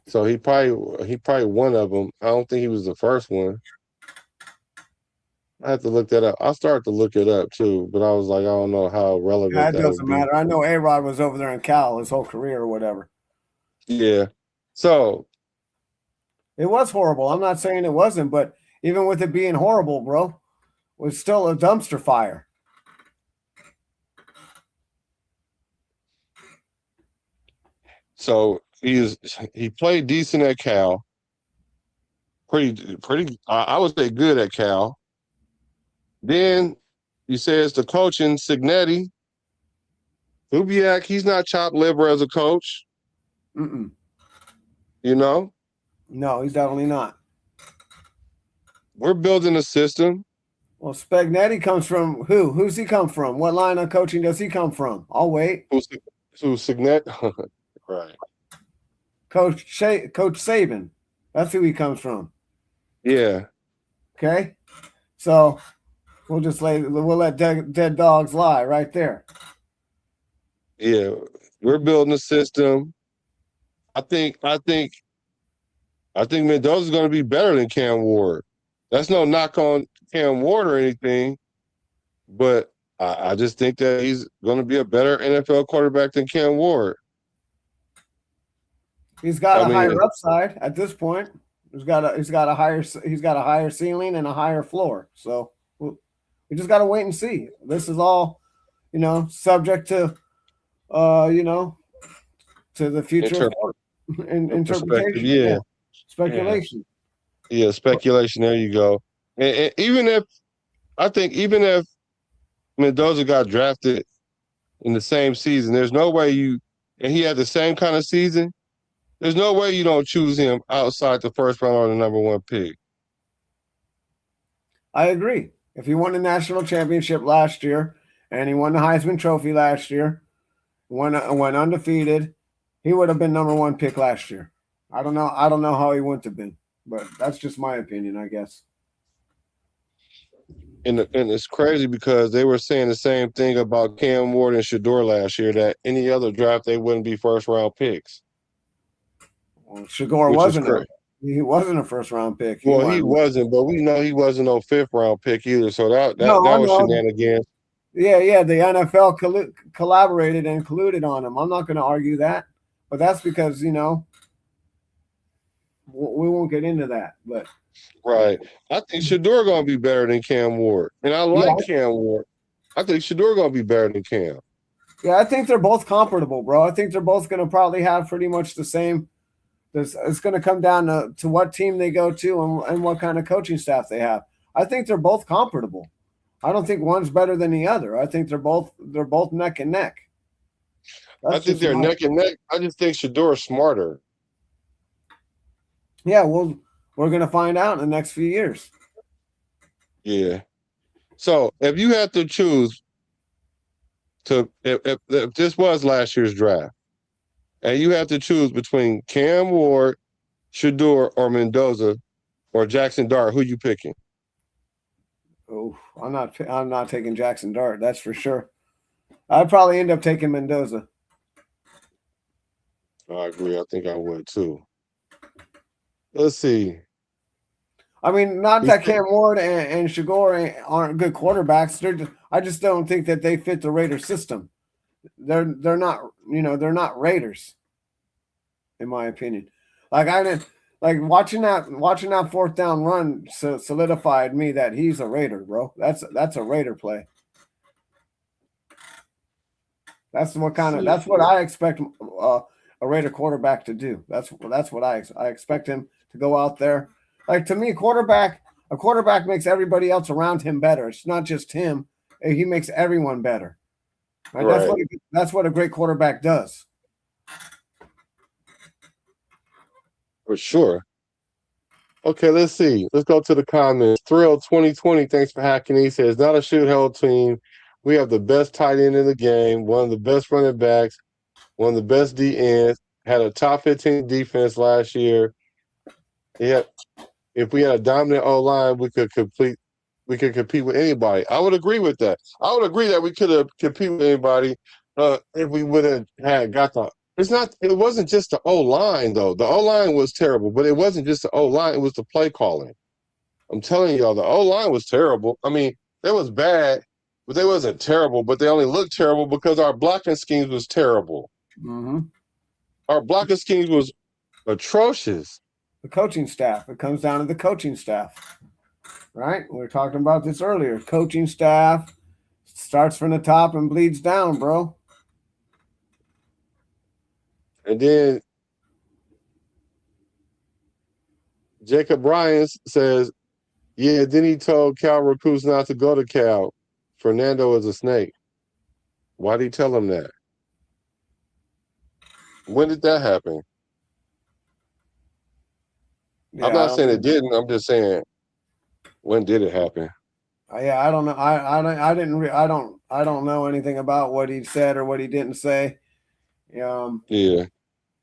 so he probably one of them. I don't think he was the first one. I have to look that up. I started to look it up too, but I was like, I don't know how Yeah, relevant it that would doesn't be. matter. I know A-Rod was over there in Cal his whole career or whatever. Yeah. So It was horrible. I'm not saying it wasn't, but even with it being horrible, bro, it was still a dumpster fire. he played decent at Cal. Pretty. I would say good at Cal. Then you say it's the coaching, Signetti, Kubiak. He's not chopped liver as a coach. Mm-mm. You know, No, he's definitely not. we're building a system. Well, Spagnetti comes from who? Who's he come from? What line of coaching does he come from? I'll wait. Who's Signet? Right. Coach Saban. That's who he comes from. Yeah. Okay, so we'll let dead dogs lie right there. Yeah. We're building a system. I think Mendoza's going to be better than Cam Ward. That's no knock on Cam Ward or anything, but I just think that he's going to be a better NFL quarterback than Cam Ward. He's got I a mean, higher upside at this point. He's got a higher ceiling and a higher floor. So we just got to wait and see. This is all, subject to, to the future perspective, interpretation. yeah. Speculation. Yeah, speculation. There you go. And even if Mendoza got drafted in the same season, there's no way and he had the same kind of season, there's no way you don't choose him outside the first round or the number 1 pick. I agree. If he won the national championship last year and he won the Heisman Trophy last year, went undefeated, he would have been number 1 pick last year. I don't know how he wouldn't have been, but that's just my opinion, I guess. And it's crazy because they were saying the same thing about Cam Ward and Shador last year, that any other draft they wouldn't be first round picks. Well, Shador Which is wasn't crazy. he wasn't a first round pick. He wasn't, but we know he wasn't no 5th round pick either. So that was shenanigans. Yeah. The NFL collaborated and colluded on him. I'm not going to argue that, but that's because we won't get into that. But right, I think Shador gonna be better than Cam Ward, and I like Cam Ward. I think Shador gonna be better than Cam. Yeah, I think they're both comparable, bro. I think they're both going to probably have pretty much the same. It's going to come down to what team they go to and what kind of coaching staff they have. I think they're both comparable. I don't think one's better than the other. I think they're both neck and neck. I think they're neck and neck. I just think Shador's smarter. Yeah, well, we're going to find out in the next few years. Yeah. So if you had to choose if this was last year's draft, and you have to choose between Cam Ward, Shador, or Mendoza, or Jackson Dart, who you picking? Oh, I'm not taking Jackson Dart. That's for sure. I'd probably end up taking Mendoza. I agree. I think I would too. Let's see. I mean, not that Cam Ward and Shador aren't good quarterbacks. I just don't think that they fit the Raiders system. They're not Raiders, in my opinion. Watching that 4th down run solidified me that he's a Raider, bro. That's a Raider play. That's what I expect a Raider quarterback to do. That's what I expect him to go out there. Like, to me, a quarterback makes everybody else around him better. It's not just him; he makes everyone better. Right? Right. That's what a great quarterback does. For sure. Okay, let's see. Let's go to the comments. Thrill 2020, thanks for hacking. He says, not a shoot hell team. We have the best tight end in the game, one of the best running backs, one of the best DNs, had a top 15 defense last year. Yeah, if we had a dominant O-line, we could compete with anybody. I would agree with that. I would agree that we could have competed with anybody if we would have had got the. It wasn't just the O-line, though. The O-line was terrible, but it wasn't just the O-line. It was the play calling. I'm telling y'all, the O-line was terrible. I mean, it was bad, but they wasn't terrible. But they only looked terrible because our blocking schemes was terrible. Mm-hmm. Our blocking schemes was atrocious. The coaching staff. It comes down to the coaching staff, right? We were talking about this earlier. Coaching staff starts from the top and bleeds down, bro. And then Jacob Bryans says, yeah, then he told Cal recruits not to go to Cal. Fernando is a snake. Why did he tell him that? When did that happen? Yeah, I'm not saying it didn't. I'm just saying, when did it happen? Yeah, I don't know. I don't know anything about what he said or what he didn't say. Yeah.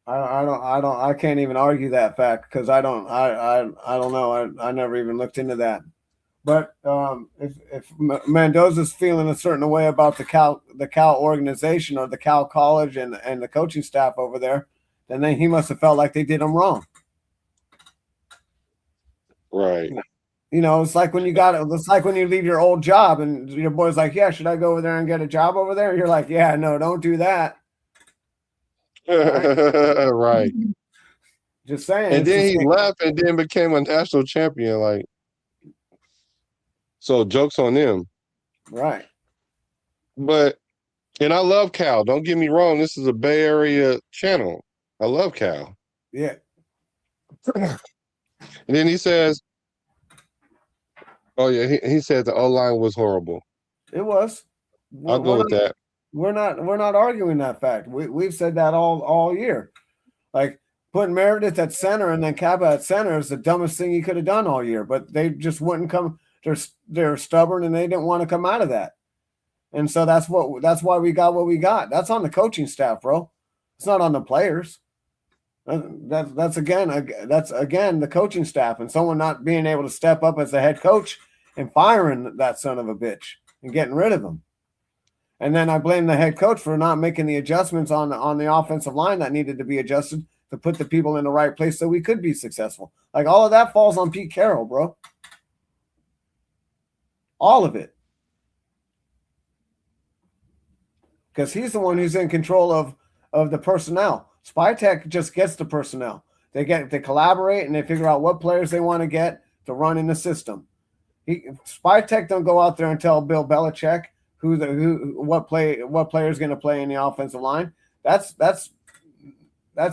I can't even argue that fact because I don't know. I never even looked into that. But if Mendoza's feeling a certain way about the Cal organization or the Cal college and the coaching staff over there, then he must have felt like they did him wrong. Right. It's like when you leave your old job and your boy's like, yeah, should I go over there and get a job over there? You're like, yeah, no, don't do that. Right. Just saying. And then he left and then became a national champion. Like, so joke's on them. Right. And I love Cal. Don't get me wrong. This is a Bay Area channel. I love Cal. Yeah. And then he says, oh yeah, he said the O-line was horrible. It was. I'll go with that. We're not arguing that fact. We've said that all year. Like, putting Meredith at center and then Kaba at center is the dumbest thing you could have done all year. But they just wouldn't come. They're stubborn and they didn't want to come out of that. And so that's why we got what we got. That's on the coaching staff, bro. It's not on the players. That's again the coaching staff and someone not being able to step up as the head coach and firing that son of a bitch and getting rid of him. And then I blame the head coach for not making the adjustments on the offensive line that needed to be adjusted to put the people in the right place so we could be successful. Like, all of that falls on Pete Carroll, bro. All of it. Because he's the one who's in control of the personnel. Spytech just gets the personnel. They collaborate and they figure out what players they want to get to run in the system. Spytech don't go out there and tell Bill Belichick what player is going to play in the offensive line. That's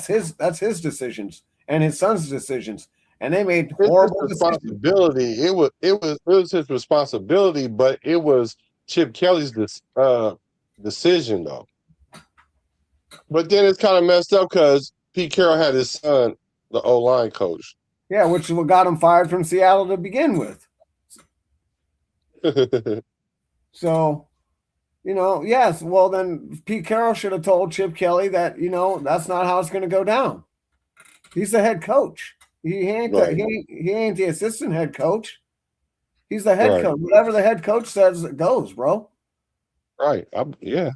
his decisions and his son's decisions. And they made horrible responsibility. Decisions. It was his responsibility, but it was Chip Kelly's decision though. But then it's kind of messed up because Pete Carroll had his son, the O-line coach. Yeah, which is what got him fired from Seattle to begin with. So, yes. Well, then Pete Carroll should have told Chip Kelly that that's not how it's going to go down. He's the head coach. He ain't the assistant head coach. He's the head coach. Whatever the head coach says, it goes, bro. Right. Yeah.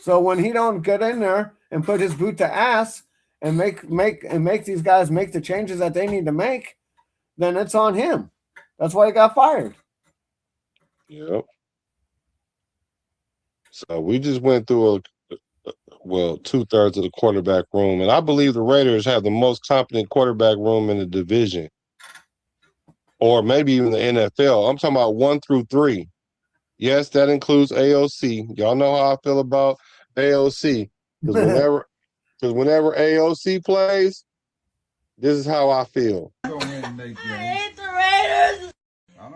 So when he don't get in there and put his boot to ass and make these guys make the changes that they need to make, then it's on him. That's why he got fired. Yep. So we just went through 2/3 of the quarterback room, and I believe the Raiders have the most competent quarterback room in the division, or maybe even the NFL. I'm talking about 1 through 3. Yes, that includes AOC. Y'all know how I feel about AOC because Because whenever AOC plays, this is how I feel. I hate the Raiders.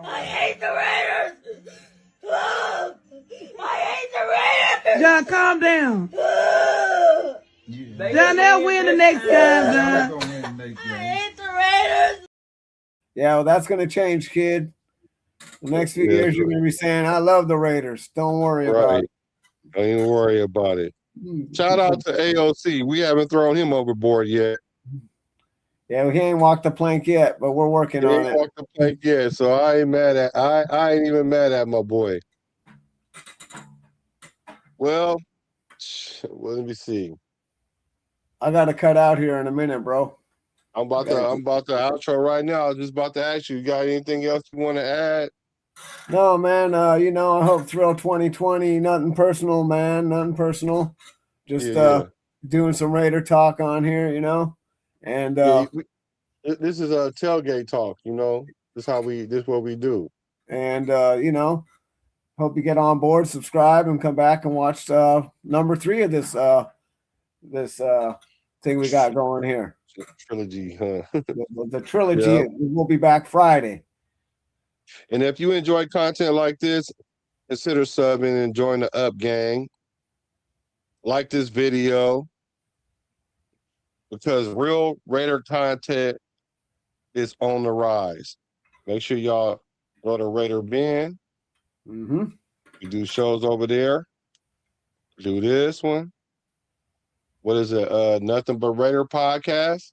I hate the Raiders. I hate the Raiders. John, calm down. John, they'll win the next time, John. I hate the Raiders. Yeah, well, that's going to change, kid. The next few years, you're going to be saying, I love the Raiders. Don't worry about it. Don't even worry about it. Shout out to AOC. We haven't thrown him overboard yet. Yeah, we ain't walked the plank yet, but we're working He on ain't it. walked the plank yet, so I ain't mad at I ain't even mad at my boy. Well, let me see. I got to cut out here in a minute, bro. I'm about to outro right now. I was just about to ask you got anything else you want to add? No, man. I hope Thrill 2020. Nothing personal, man. Nothing personal. Just doing some Raider talk on here, And this is a tailgate talk, This is what we do. And hope you get on board, subscribe, and come back and watch number 3 of this thing we got going here. Trilogy, huh? The trilogy. Yep. We'll be back Friday. And if you enjoy content like this, consider subbing and join the Up Gang. Like this video, because real Raider content is on the rise. Make sure y'all go to Raider Ben. Mm-hmm. We do shows over there. Do this one. What is it? Nothing But Raider podcast.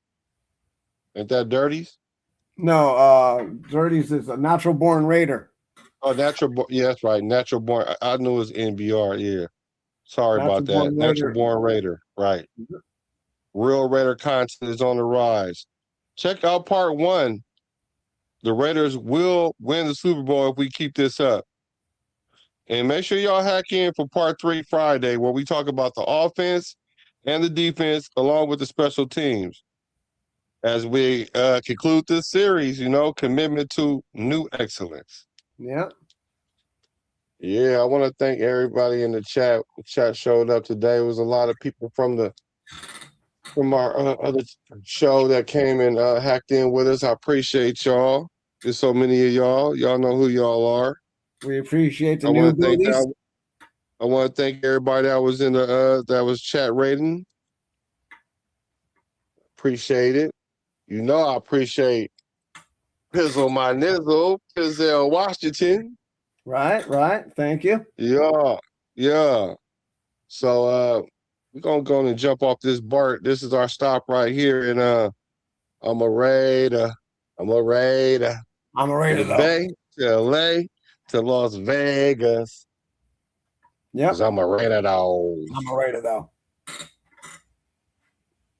Ain't that Dirties? No, Dirties is a Natural Born Raider. Oh, yeah, that's right. Natural Born. I knew it was NBR. Yeah. Sorry about that. Natural Born Raider. Right. Mm-hmm. Real Raider content is on the rise. Check out part 1. The Raiders will win the Super Bowl if we keep this up. And make sure y'all hack in for part 3 Friday, where we talk about the offense and the defense, along with the special teams. As we conclude this series, commitment to new excellence. Yeah. Yeah, I want to thank everybody in the chat. The chat showed up today. It was a lot of people from our other show that came and hacked in with us. I appreciate y'all. There's so many of y'all. Y'all know who y'all are. We appreciate the new booties. I want to thank everybody that was in that was chat rating. Appreciate it. I appreciate Pizzle my nizzle, Pizzle Washington. Right. Thank you. Yeah. So we're gonna go and jump off this BART. This is our stop right here in I'm a Raider. Bay to LA to Las Vegas. Yep. 'Cause I'm a Raider though. I'm a Raider though.